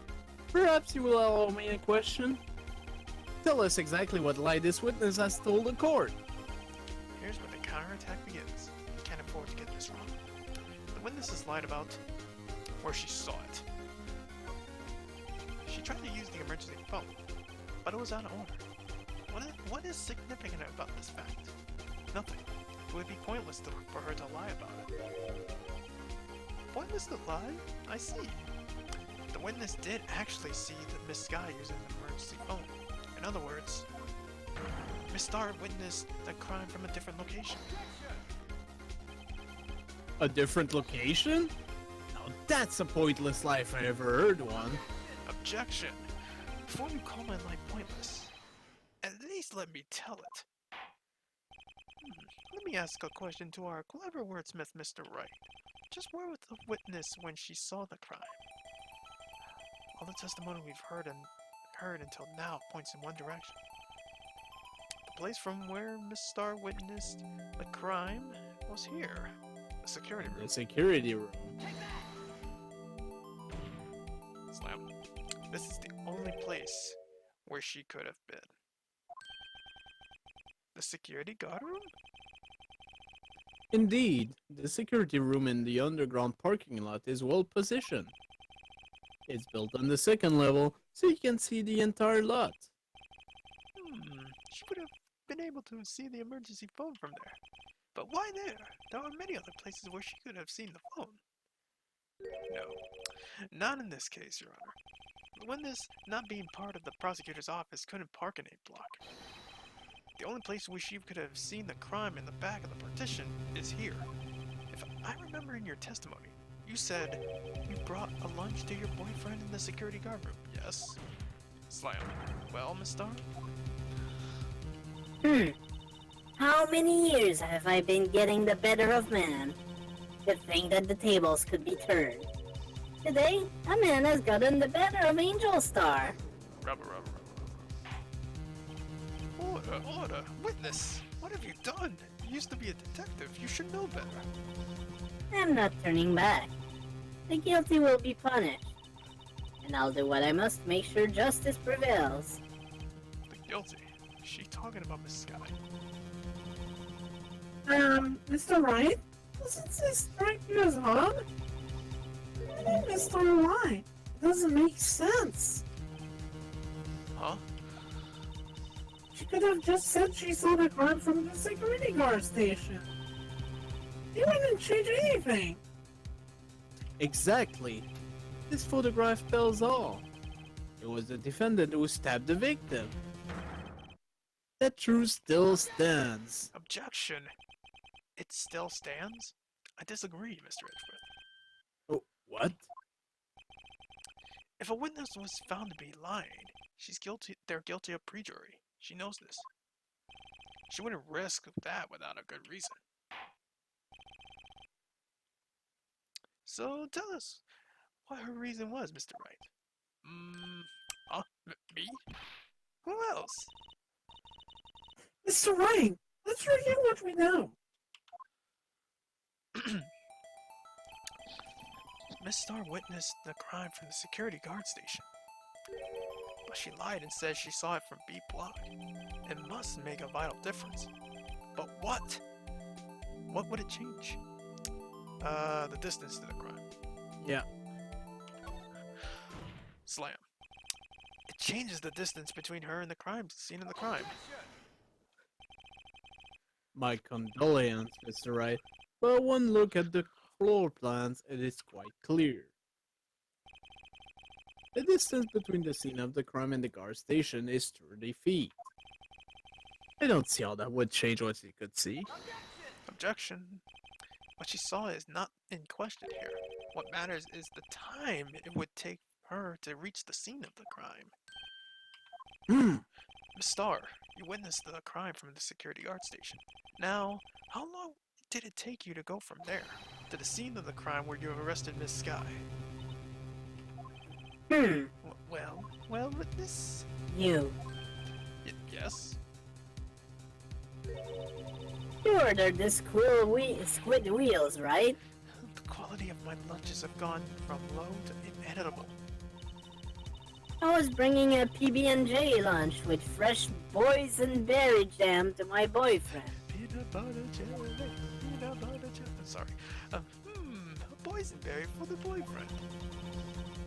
[SPEAKER 2] Perhaps you will allow me a question? Tell us exactly what lie this witness has told the court.
[SPEAKER 1] Here's where the counterattack begins. You can't afford to get this wrong. The witness has lied about where she saw it. She tried to use the emergency phone, but it was out of order. What is significant about this fact? Nothing. It would be pointless for her to lie about it. Pointless to lie? I see. The witness did actually see the Miss Sky using the emergency phone. In other words, Miss Star witnessed the crime from a different location.
[SPEAKER 2] A different location? Now That's a pointless life I ever heard one.
[SPEAKER 1] Objection! Before you call my life pointless, at least let me tell it. Let me ask a question to our clever wordsmith, Mr. Wright. Just where was the witness when she saw the crime? All the testimony we've heard until now points in one direction. The place from where Miss Star witnessed the crime was here. The security room.
[SPEAKER 2] The security room.
[SPEAKER 1] Slam. This is the only place where she could have been. The security guard room?
[SPEAKER 2] Indeed, the security room in the underground parking lot is well positioned. It's built on the second level, so you can see the entire lot.
[SPEAKER 1] She would have been able to see the emergency phone from there. But why there? There are many other places where she could have seen the phone. No, not in this case, Your Honor. The witness, not being part of the prosecutor's office, couldn't park in a block. The only place where she could have seen the crime in the back of the partition is here. If I remember in your testimony, you said you brought a lunch to your boyfriend in the security guard room, yes? Slam. Well, Miss Star?
[SPEAKER 4] How many years have I been getting the better of man? To think that the tables could be turned. Today, a man has gotten the better of Angel Star.
[SPEAKER 1] Rubber. Order! Witness! What have you done? You used to be a detective. You should know better.
[SPEAKER 4] I'm not turning back. The guilty will be punished. And I'll do what I must to make sure justice prevails.
[SPEAKER 1] The guilty? Is she talking about Miss Sky?
[SPEAKER 3] Mr. Wright? Doesn't this strike you as odd? Mr. Wright, it doesn't make sense.
[SPEAKER 1] Huh?
[SPEAKER 3] She could have just said she saw the crime from the security guard station. You wouldn't change anything.
[SPEAKER 2] Exactly. This photograph tells all. It was the defendant who stabbed the victim. That truth still stands.
[SPEAKER 1] Objection! It still stands? I disagree, Mr. Edgeworth.
[SPEAKER 2] Oh, what?
[SPEAKER 1] If a witness was found to be lying, they're guilty of perjury. She knows this. She wouldn't risk that without a good reason. So tell us what her reason was, Mr. Wright. Me? Who else?
[SPEAKER 3] Mr. Wright, let's review what we know.
[SPEAKER 1] Miss Star witnessed the crime from the security guard station. But she lied and said she saw it from B block. It must make a vital difference. But what? What would it change? The distance to the crime.
[SPEAKER 2] Yeah.
[SPEAKER 1] Slam. It changes the distance between her and the crime scene of the crime.
[SPEAKER 2] My condolences, Mr. Wright. But one look at the floor plans, it is quite clear. The distance between the scene of the crime and the guard station is 30 feet. I don't see how that would change what you could see.
[SPEAKER 1] Objection. What she saw is not in question here. What matters is the time it would take her to reach the scene of the crime. Miss Star, you witnessed the crime from the security guard station. Now, how long did it take you to go from there to the scene of the crime where you arrested Miss Sky? Well, witness?
[SPEAKER 4] You.
[SPEAKER 1] Yes?
[SPEAKER 4] You ordered this cool squid wheels, right?
[SPEAKER 1] The quality of my lunches have gone from low to inedible.
[SPEAKER 4] I was bringing a PB&J lunch with fresh boysenberry jam to my boyfriend.
[SPEAKER 1] Peanut butter jelly, peanut butter jelly. Sorry. Boysenberry for the boyfriend.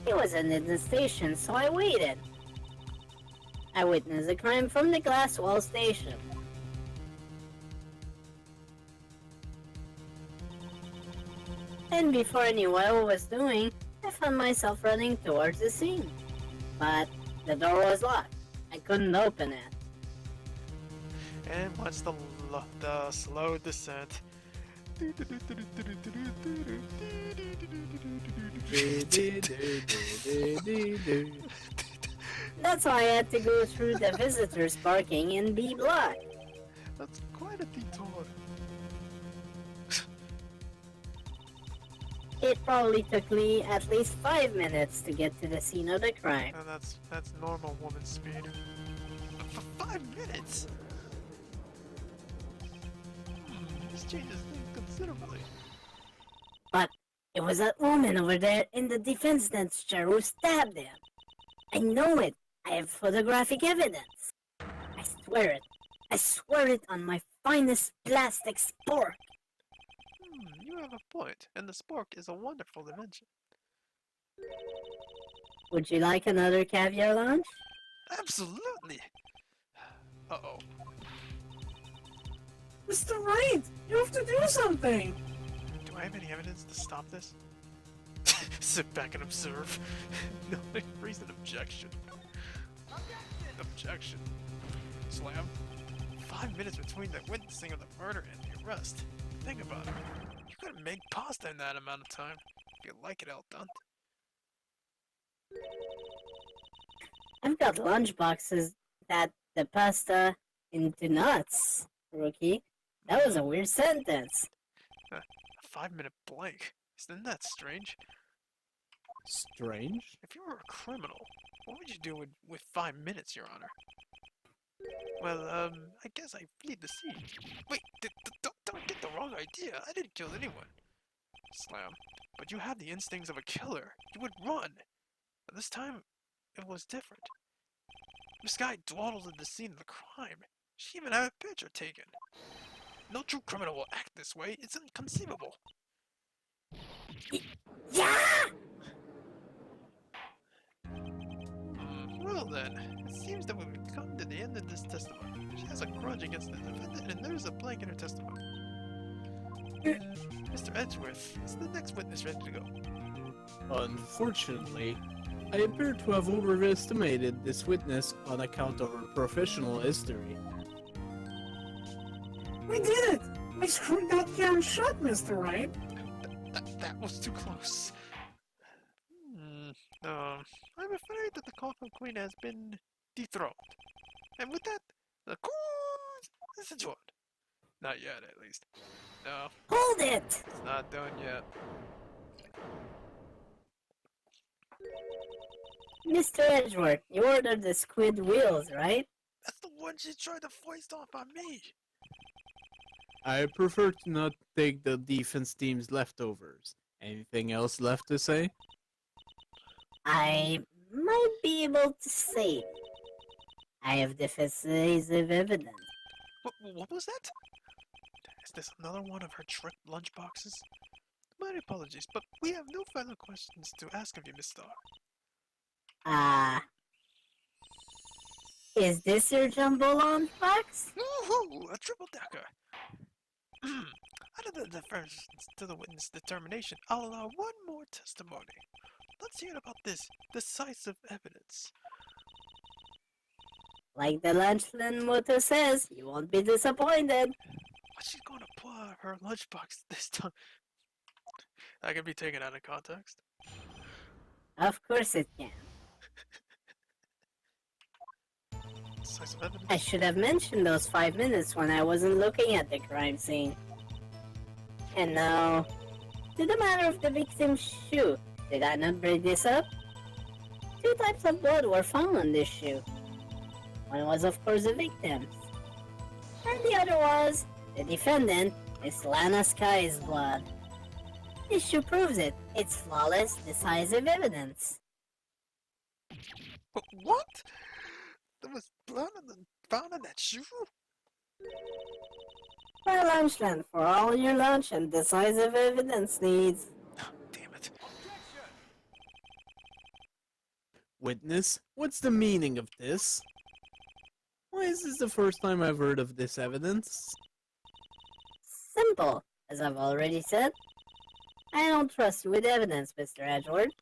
[SPEAKER 4] He wasn't in the station, so I waited. I witnessed the crime from the glass wall station. And before I knew what I was doing, I found myself running towards the scene. But the door was locked. I couldn't open it.
[SPEAKER 1] And once the slow descent.
[SPEAKER 4] That's why I had to go through the visitors parking in B block.
[SPEAKER 1] That's quite a detour.
[SPEAKER 4] It probably took me at least 5 minutes to get to the scene of the crime.
[SPEAKER 1] And that's normal woman speed. For 5 minutes? This changes things considerably.
[SPEAKER 4] But it was that woman over there in the defense desk chair who stabbed him. I know it. I have photographic evidence. I swear it. I swear it on my finest plastic spork.
[SPEAKER 1] You have a point, and the spork is a wonderful invention.
[SPEAKER 4] Would you like another caviar lunch?
[SPEAKER 1] Absolutely! Uh-oh.
[SPEAKER 3] Mr. Wright, you have to do something.
[SPEAKER 1] Do I have any evidence to stop this? Sit back and observe. No reason objection. Objection. Slam. 5 minutes between the witnessing of the murder and the arrest. Think about it. You couldn't make pasta in that amount of time. If you like it al dente.
[SPEAKER 4] I've got lunch boxes that the pasta into nuts, rookie. That was a weird sentence.
[SPEAKER 1] A 5-minute blank. Isn't that strange?
[SPEAKER 2] Strange?
[SPEAKER 1] If you were a criminal, what would you do with 5 minutes, Your Honor? Well, I guess I fled the scene. Wait, don't get the wrong idea. I didn't kill anyone. Slam. But you had the instincts of a killer. You would run. But this time, it was different. This guy dawdled at the scene of the crime. She even had a picture taken. No true criminal will act this way. It's inconceivable.
[SPEAKER 4] Yeah!
[SPEAKER 1] Well then, it seems that we've come to the end of this testimony. She has a grudge against the defendant, and there's a blank in her testimony. Mr. Edgeworth, is the next witness ready to go?
[SPEAKER 2] Unfortunately, I appear to have overestimated this witness on account of her professional history.
[SPEAKER 3] We did it! We screwed that cam shut, Mr. Wright.
[SPEAKER 1] That was too close. I'm afraid that the Coffin Queen has been dethroned. And with that, the cause is adjourned. Not yet, at least. No,
[SPEAKER 4] Hold it!
[SPEAKER 1] it's not done yet.
[SPEAKER 4] Mr. Edgeworth, you ordered the squid wheels, right?
[SPEAKER 1] That's the one she tried to foist off on me.
[SPEAKER 2] I prefer to not take the defense team's leftovers. Anything else left to say?
[SPEAKER 4] I might be able to say I have decisive evidence.
[SPEAKER 1] What was that? Is this another one of her trick lunchboxes? My apologies, but we have no further questions to ask of you, Miss Starr.
[SPEAKER 4] Is this your jumbo lunchbox?
[SPEAKER 1] Woohoo! A triple-decker! Out of the deference to the witness determination, I'll allow one more testimony. Let's hear about this decisive evidence.
[SPEAKER 4] Like the lunchland motto says, you won't be disappointed.
[SPEAKER 1] What's she gonna pull out of her lunchbox this time? That can be taken out of context.
[SPEAKER 4] Of course it can.
[SPEAKER 1] Decisive evidence.
[SPEAKER 4] I should have mentioned those 5 minutes when I wasn't looking at the crime scene. And now, to the matter of the victim's shoe. Did I not bring this up? 2 types of blood were found on this shoe. One was of course the victim's. And the other was the defendant, Miss Lana Sky's blood. This shoe proves it. It's flawless, decisive evidence.
[SPEAKER 1] What? There was blood found in that shoe?
[SPEAKER 4] Well, Lunchland, for all your lunch and decisive evidence needs.
[SPEAKER 1] Damn it.
[SPEAKER 2] Witness, what's the meaning of this? Why is this the first time I've heard of this evidence?
[SPEAKER 4] Simple, as I've already said. I don't trust you with evidence, Mr. Edgeworth.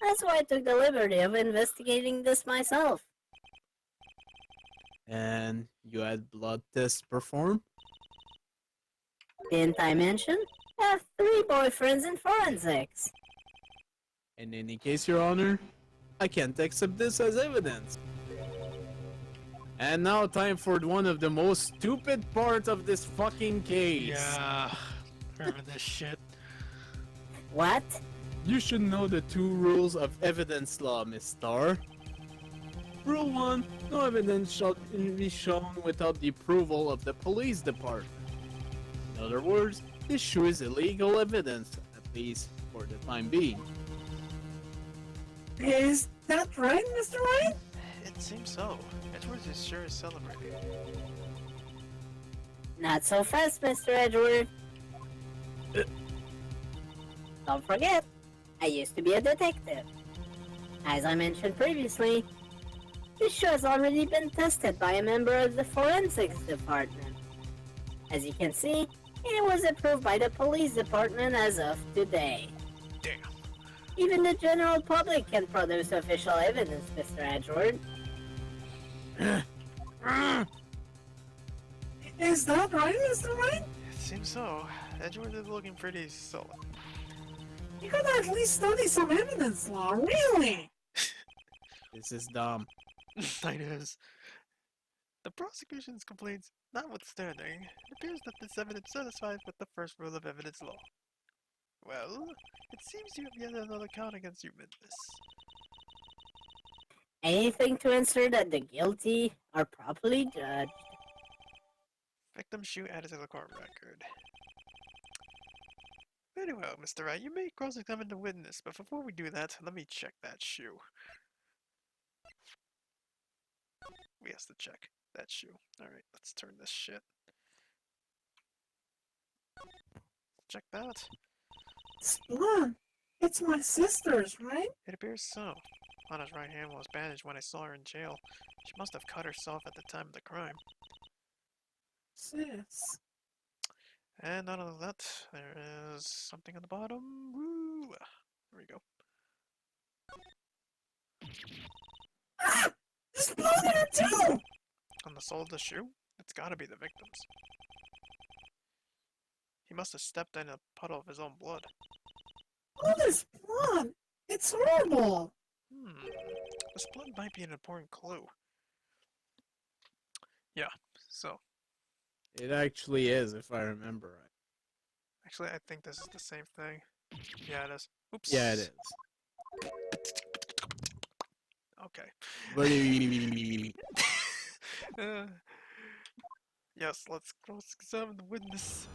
[SPEAKER 4] That's why I took the liberty of investigating this myself.
[SPEAKER 2] And you had blood tests performed?
[SPEAKER 4] Didn't I mention? I have 3 boyfriends in forensics.
[SPEAKER 2] In any case, Your Honor, I can't accept this as evidence. And now time for one of the most stupid parts of this fucking case.
[SPEAKER 1] Yeah, remember this shit.
[SPEAKER 4] What?
[SPEAKER 2] You should know the 2 rules of evidence law, Miss Starr. Rule 1, no evidence shall be shown without the approval of the police department. In other words, this shoe is illegal evidence, at least for the time being.
[SPEAKER 3] Is that right, Mr. Wright?
[SPEAKER 1] It seems so. Edwards is sure is celebrating.
[SPEAKER 4] Not so fast, Mr. Edward. Don't forget, I used to be a detective. As I mentioned previously, this shoe has already been tested by a member of the forensics department. As you can see, it was approved by the police department as of today.
[SPEAKER 1] Damn.
[SPEAKER 4] Even the general public can produce official evidence, Mr. Edward.
[SPEAKER 3] Is that right, Mr. Wright?
[SPEAKER 1] It seems so. Edward is looking pretty solid.
[SPEAKER 3] You could at least study some evidence law, really?
[SPEAKER 2] This is dumb.
[SPEAKER 1] It is. The prosecution's complaints notwithstanding, it appears that this evidence satisfies with the first rule of evidence law. Well, it seems you have yet another count against you, witness.
[SPEAKER 4] Anything to ensure that the guilty are properly judged.
[SPEAKER 1] Victim shoe added to the court record. Very well, Mr. Wright, you may cross-examine the witness, but before we do that, let me check that shoe. We have to check that shoe. Alright, let's turn this shit. Check that.
[SPEAKER 3] Splon, it's my sister's, right?
[SPEAKER 1] It appears so. Anna's right hand was bandaged when I saw her in jail. She must have cut herself at the time of the crime.
[SPEAKER 3] Sis.
[SPEAKER 1] And not only that, there is something on the bottom. Woo! There we go.
[SPEAKER 3] Ah! There's blood there too!
[SPEAKER 1] On the sole of the shoe? It's gotta be the victim's. He must have stepped in a puddle of his own blood.
[SPEAKER 3] All this blood! It's horrible!
[SPEAKER 1] This blood might be an important clue. Yeah, so.
[SPEAKER 2] It actually is, if I remember right.
[SPEAKER 1] Actually, I think this is the same thing. Yeah, it is. Oops.
[SPEAKER 2] Yeah, it is.
[SPEAKER 1] Okay. Yes, let's cross-examine the witness.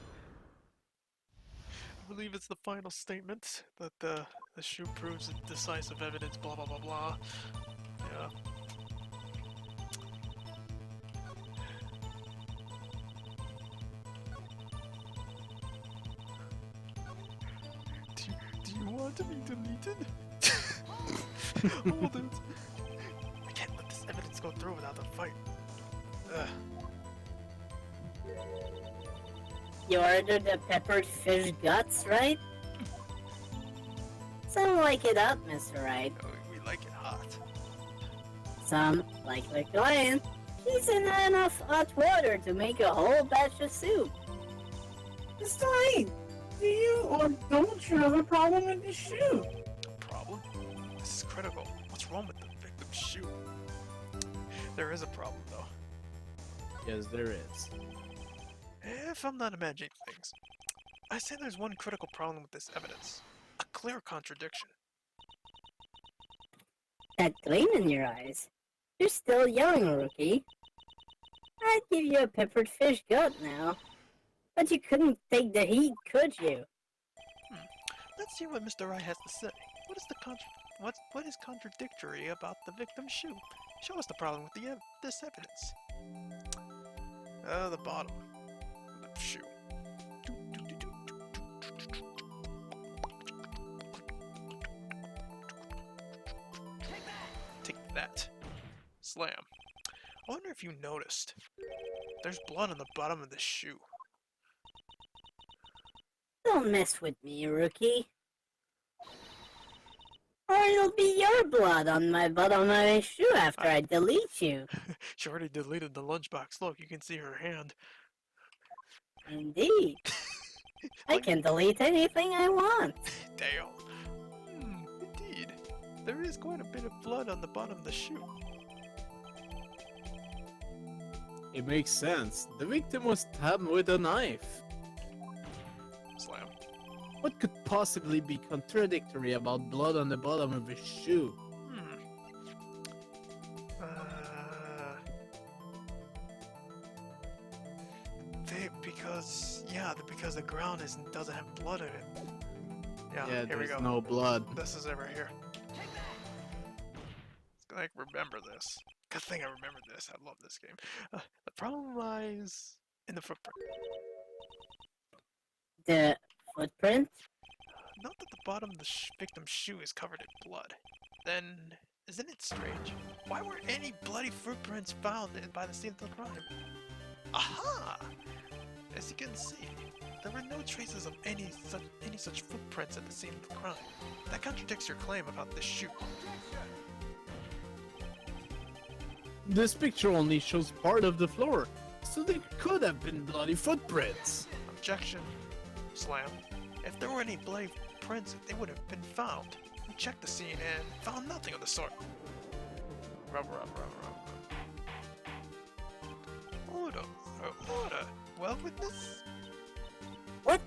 [SPEAKER 1] I believe it's the final statement that the shoe proves decisive evidence, blah blah blah blah. Yeah. Do you want to be deleted? Hold it. I can't let this evidence go through without a fight. Ugh.
[SPEAKER 4] You ordered the peppered fish guts, right? Some like it up, Mr. Wright.
[SPEAKER 1] Oh, we like it hot.
[SPEAKER 4] Some, like the client, he's in enough hot water to make a whole batch of soup.
[SPEAKER 3] Mr. Wright, do you or don't you have a problem with the shoe?
[SPEAKER 1] Problem? This is critical. What's wrong with the victim's shoe? There is a problem, though.
[SPEAKER 2] Yes, there is.
[SPEAKER 1] If I'm not imagining things, I say there's one critical problem with this evidence. A clear contradiction.
[SPEAKER 4] That gleam in your eyes. You're still young, rookie. I'd give you a peppered fish gut now. But you couldn't take the heat, could you?
[SPEAKER 1] Let's see what Mr. Wright has to say. What is what is contradictory about the victim's shoe? Show us the problem with this evidence. The bottom. The shoe. Take that. Slam. I wonder if you noticed. There's blood on the bottom of the shoe.
[SPEAKER 4] Don't mess with me, rookie. Or it'll be your blood on my bottom of my shoe after I delete you.
[SPEAKER 1] She already deleted the lunchbox. Look, you can see her hand.
[SPEAKER 4] Indeed. I can delete anything I want.
[SPEAKER 1] Damn. Indeed. there is quite a bit of blood on the bottom of the shoe.
[SPEAKER 2] It makes sense. The victim was stabbed with a knife.
[SPEAKER 1] Slam.
[SPEAKER 2] What could possibly be contradictory about blood on the bottom of a shoe?
[SPEAKER 1] Hmm. Because the ground doesn't have blood in it. Yeah, here we
[SPEAKER 2] there's
[SPEAKER 1] go.
[SPEAKER 2] no blood.
[SPEAKER 1] This is it right here. I remember this. Good thing I remember this. I love this game. The problem lies in the footprint.
[SPEAKER 4] The footprint?
[SPEAKER 1] Note that the bottom of the victim's shoe is covered in blood. Then, isn't it strange? Why weren't any bloody footprints found by the scene of the crime? Aha! As you can see, there were no traces of any such footprints at the scene of the crime. That contradicts your claim about this shoe.
[SPEAKER 2] This picture only shows part of the floor, so there could have been bloody footprints.
[SPEAKER 1] Objection. Slam. If there were any bloody prints, they would have been found. We checked the scene and found nothing of the sort. Rub. Order. Well, witness?
[SPEAKER 4] What?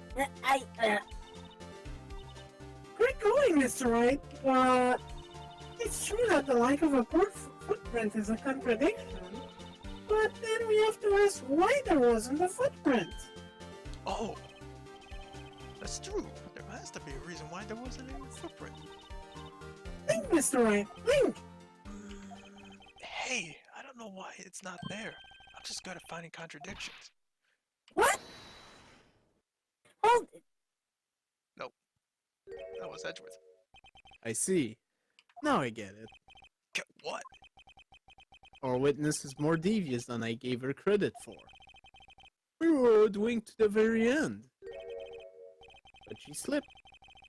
[SPEAKER 3] Great going, Mr. Wright. It's true that the lack of a footprint is a contradiction, but then we have to ask why there wasn't a footprint.
[SPEAKER 1] Oh, that's true. There has to be a reason why there wasn't any footprint.
[SPEAKER 3] Think, Mr. Wright, think!
[SPEAKER 1] Hey, I don't know why it's not there. I'm just good at finding contradictions.
[SPEAKER 3] What?
[SPEAKER 4] Hold it.
[SPEAKER 1] That was Edgeworth.
[SPEAKER 2] I see. Now I get it.
[SPEAKER 1] Get what?
[SPEAKER 2] Our witness is more devious than I gave her credit for. We were hoodwinked to the very end. But she slipped.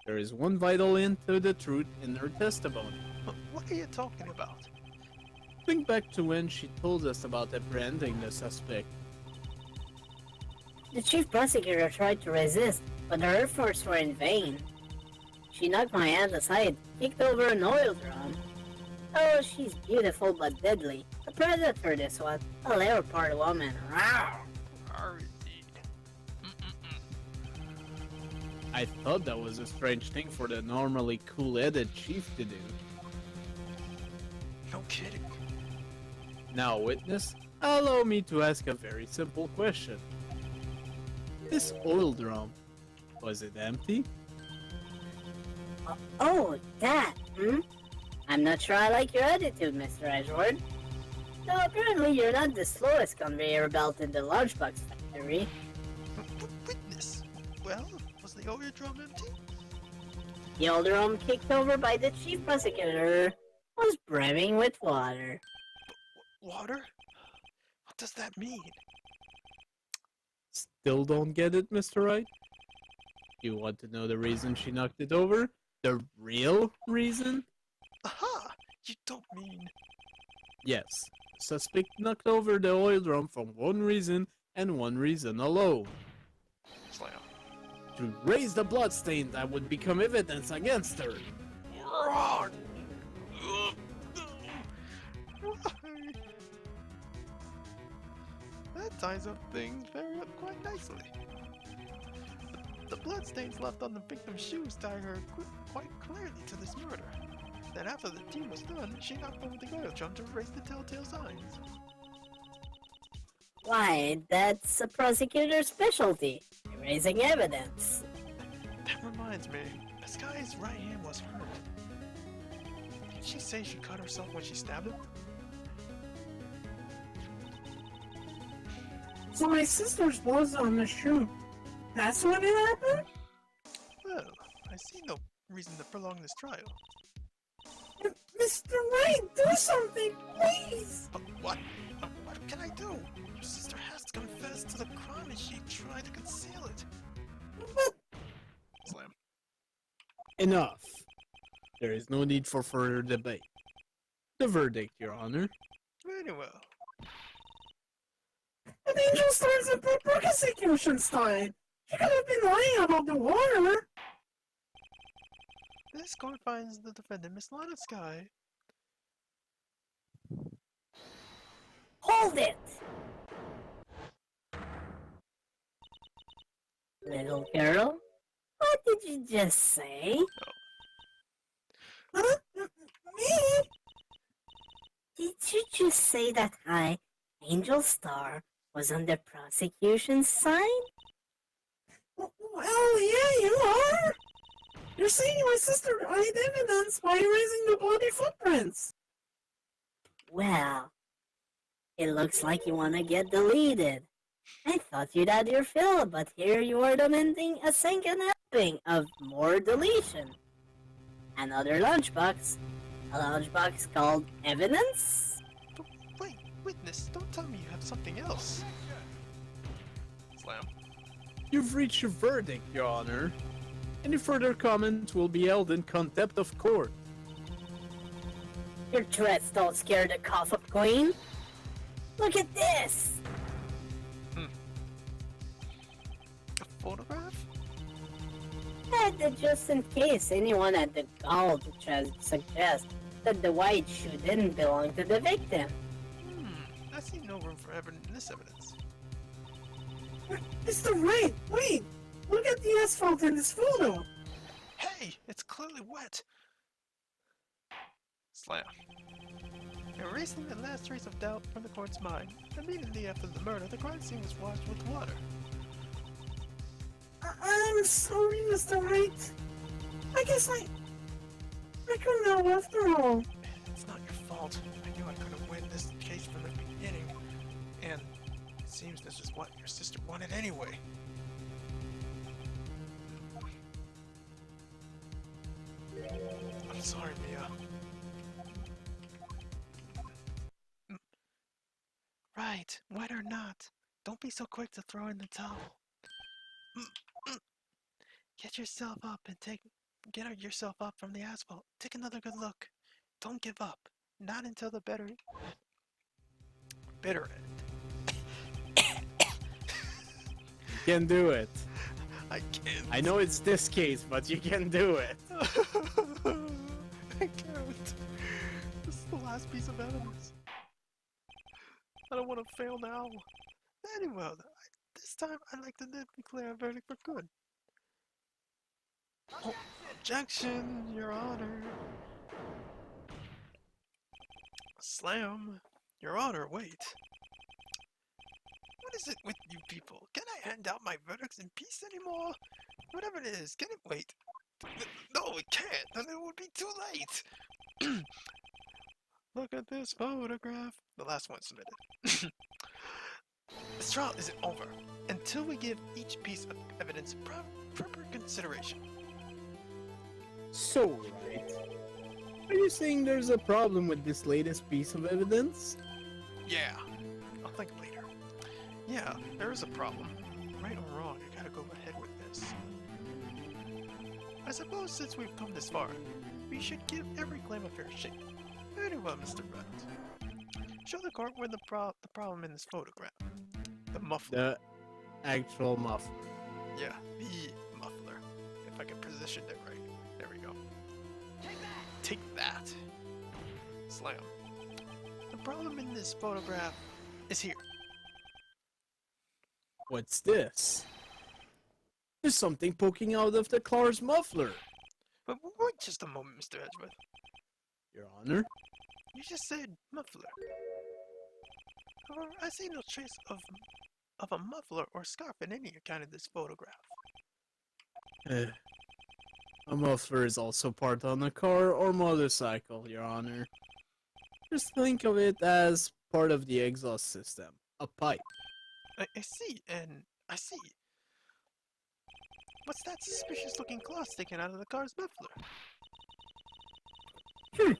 [SPEAKER 2] There is one vital hint to the truth in her testimony.
[SPEAKER 1] What are you talking about?
[SPEAKER 2] Think back to when she told us about apprehending the suspect.
[SPEAKER 4] The chief prosecutor tried to resist, but her efforts were in vain. She knocked my hand aside, kicked over an oil drum. Oh, she's beautiful but deadly. A predator, this one. A leopard woman. Rawr!
[SPEAKER 1] Indeed.
[SPEAKER 2] I thought that was a strange thing for the normally cool-headed chief to do.
[SPEAKER 1] No kidding.
[SPEAKER 2] Now, witness, allow me to ask a very simple question. This oil drum, was it empty?
[SPEAKER 4] Oh, that, I'm not sure I like your attitude, Mr. Edgeworth. Though apparently you're not the slowest conveyor belt in the lunchbox factory.
[SPEAKER 1] Witness. Well, was the oil drum empty?
[SPEAKER 4] The old drum kicked over by the chief prosecutor was brimming with water.
[SPEAKER 1] Water? What does that mean?
[SPEAKER 2] Still don't get it, Mr. Wright? You want to know the reason she knocked it over? The real reason?
[SPEAKER 1] Aha! You don't mean...
[SPEAKER 2] Yes, the suspect knocked over the oil drum for one reason and one reason alone.
[SPEAKER 1] Slam.
[SPEAKER 2] To raise the bloodstain that would become evidence against her.
[SPEAKER 1] Why? That ties up things quite nicely. The bloodstains left on the victim's shoes tie her quite clearly to this murder. Then after the deed was done, she knocked over the oil drum to erase the telltale signs.
[SPEAKER 4] Why, that's a prosecutor's specialty. Erasing evidence.
[SPEAKER 1] That reminds me, this guy's right hand was hurt. Did she say she cut herself when she stabbed him?
[SPEAKER 3] So my sister's blood's on the shoe. That's when it happened?
[SPEAKER 1] Well, I see no reason to prolong this trial.
[SPEAKER 3] Mr. Wright, do something, please!
[SPEAKER 1] But what? What can I do? Your sister has to confess to the crime and she tried to conceal it.
[SPEAKER 3] But
[SPEAKER 1] Slam.
[SPEAKER 2] Enough. There is no need for further debate. The verdict, Your Honor.
[SPEAKER 1] Very well.
[SPEAKER 3] the angel starts at the prosecution side. She could have been lying about the water.
[SPEAKER 1] This court finds the defendant, Miss Lana Sky.
[SPEAKER 4] Hold it! Little girl, what did you just say?
[SPEAKER 3] Huh? Me?
[SPEAKER 4] Did you just say that I, Angel Star, was on the prosecution's side?
[SPEAKER 3] Well, yeah, you are. You're saying my sister hid evidence by erasing the body footprints.
[SPEAKER 4] Well, it looks like you want to get deleted. I thought you'd had your fill, but here you are lamenting a second helping of more deletion. Another lunchbox. A lunchbox called evidence?
[SPEAKER 1] But wait, witness, don't tell me you have something else. Slam.
[SPEAKER 2] You've reached your verdict, Your Honor. Any further comment will be held in contempt of court.
[SPEAKER 4] Your threats don't scare the cough-up queen. Look at this!
[SPEAKER 1] A photograph?
[SPEAKER 4] And just in case anyone had the gall to suggest that the white shoe didn't belong to the victim.
[SPEAKER 1] I see no room for this evidence.
[SPEAKER 3] Mr. Wright, wait! Look at the asphalt in this photo!
[SPEAKER 1] Hey, it's clearly wet. Slam. Erasing the last trace of doubt from the court's mind, immediately after the murder, the crime scene was washed with water.
[SPEAKER 3] I'm sorry, Mr. Wright. I guess I couldn't help after all.
[SPEAKER 1] It's not your fault. I knew I couldn't win this case from the beginning. And it seems this is what your sister wanted anyway. I'm sorry, Mia. Right, wet or not, don't be so quick to throw in the towel. Get yourself up and get yourself up from the asphalt. Take another good look. Don't give up. Not until the bitter end.
[SPEAKER 2] You can do it.
[SPEAKER 1] I can't.
[SPEAKER 2] I know it's this case, but you can do it.
[SPEAKER 1] I can't. This is the last piece of evidence. I don't want to fail now. Anyway, this time I'd like to declare a verdict for good. Oh, objection, Your Honor. Slam. Your Honor, wait. What is it with you people? Can I hand out my verdicts in peace anymore? Whatever it is, can it wait? No, it can't, then it would be too late. Look at this photograph. The last one submitted. This trial isn't over until we give each piece of evidence proper consideration.
[SPEAKER 2] So, right. Are you saying there's a problem with this latest piece of evidence?
[SPEAKER 1] Yeah, I'll think later. Yeah, there is a problem. Right or wrong, I gotta go ahead with this. I suppose since we've come this far, we should give every claim a fair shake. Very well, Mr. Wright. Show the court where the problem in this photograph. The muffler.
[SPEAKER 2] The actual muffler.
[SPEAKER 1] Yeah, the muffler. If I can position it right. There we go. Take that! Slam. The problem in this photograph is here.
[SPEAKER 2] What's this? There's something poking out of the car's muffler.
[SPEAKER 1] But wait just a moment, Mr. Edgeworth.
[SPEAKER 2] Your Honor?
[SPEAKER 1] You just said muffler. However, I see no trace of a muffler or scarf in any account of this photograph.
[SPEAKER 2] A muffler is also part on a car or motorcycle, Your Honor. Just think of it as part of the exhaust system. A pipe.
[SPEAKER 1] I see, and I see. What's that suspicious looking cloth sticking out of the car's muffler?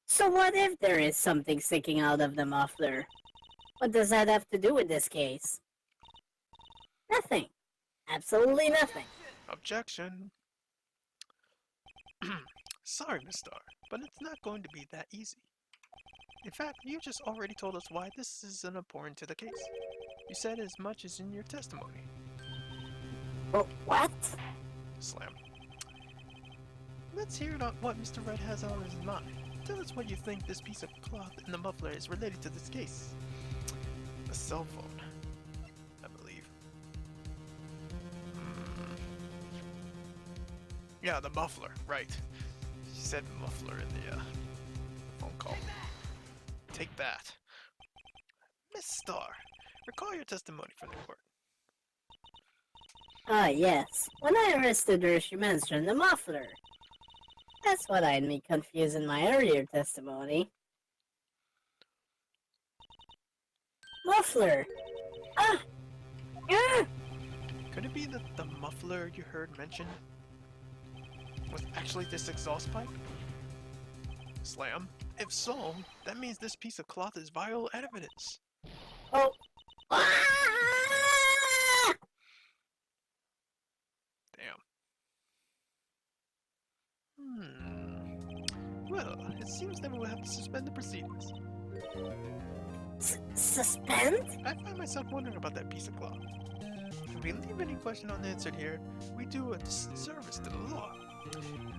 [SPEAKER 4] So what if there is something sticking out of the muffler? What does that have to do with this case? Nothing. Absolutely nothing.
[SPEAKER 1] Objection. Sorry, Miss Star, but it's not going to be that easy. In fact, you just already told us why this isn't important to the case. You said as much as in your testimony.
[SPEAKER 4] But what?
[SPEAKER 1] Slam. Let's hear what Mr. Wright has on his mind. Tell us what you think this piece of cloth in the muffler is related to this case. A cell phone, I believe. Yeah, the muffler, right. She said muffler in the phone call. Take that. Miss Starr, recall your testimony from the court.
[SPEAKER 4] Ah, yes. When I arrested her, she mentioned the muffler. That's what had me confused in my earlier testimony. Muffler! Ah! Ah!
[SPEAKER 1] Could it be that the muffler you heard mentioned was actually this exhaust pipe? Slam? If so, that means this piece of cloth is vital evidence.
[SPEAKER 4] Oh! Ah!
[SPEAKER 1] Damn. Well, it seems that we will have to suspend the proceedings.
[SPEAKER 4] Suspend?
[SPEAKER 1] I find myself wondering about that piece of cloth. If we leave any question unanswered here, we do a disservice to the law.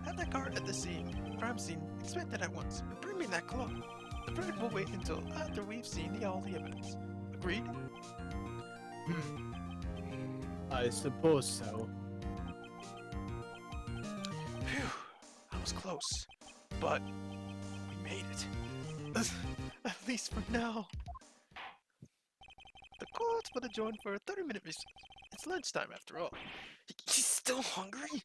[SPEAKER 1] Have that car at the crime scene inspected at once, and bring me that cloth. The verdict will wait until after we've seen all the evidence. Agreed?
[SPEAKER 2] I suppose so.
[SPEAKER 1] Phew, I was close, but we made it. At least for now. The court's been adjourned for a 30-minute recess. It's lunchtime after all. He's still hungry?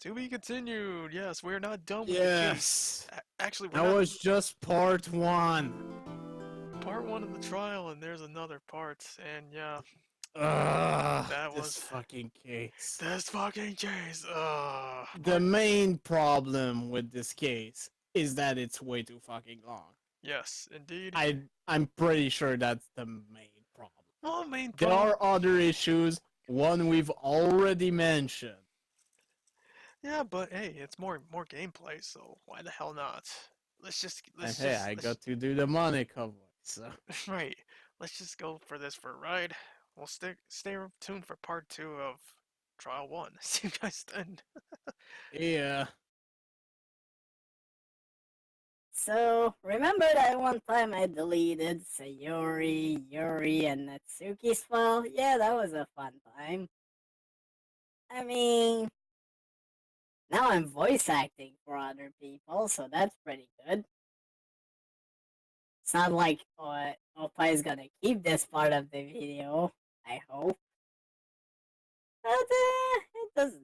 [SPEAKER 1] To be continued. Yes, we're not done with the case.
[SPEAKER 2] Yes.
[SPEAKER 1] Actually, we're
[SPEAKER 2] That
[SPEAKER 1] not.
[SPEAKER 2] was just part 1.
[SPEAKER 1] Part 1 of the trial, and there's another part. And yeah,
[SPEAKER 2] Ugh,
[SPEAKER 1] that
[SPEAKER 2] this
[SPEAKER 1] was
[SPEAKER 2] fucking case.
[SPEAKER 1] this fucking case.
[SPEAKER 2] The main problem with this case is that it's way too fucking long.
[SPEAKER 1] Yes, indeed.
[SPEAKER 2] I'm pretty sure that's the main problem.
[SPEAKER 1] Well, main
[SPEAKER 2] There
[SPEAKER 1] problem.
[SPEAKER 2] are other issues, one we've already mentioned.
[SPEAKER 1] Yeah, but hey, it's more gameplay, so why the hell not?
[SPEAKER 2] And hey, I got to do the Monica voice. So.
[SPEAKER 1] Right. Let's just go for this for a ride. We'll stay tuned for part 2 of Trial 1. See you guys then.
[SPEAKER 2] Yeah.
[SPEAKER 4] So, remember that one time I deleted Sayori, Yuri, and Natsuki's file? Yeah, that was a fun time. I mean, now I'm voice acting for other people, so that's pretty good. It's not like Oppa is gonna keep this part of the video, I hope. But it doesn't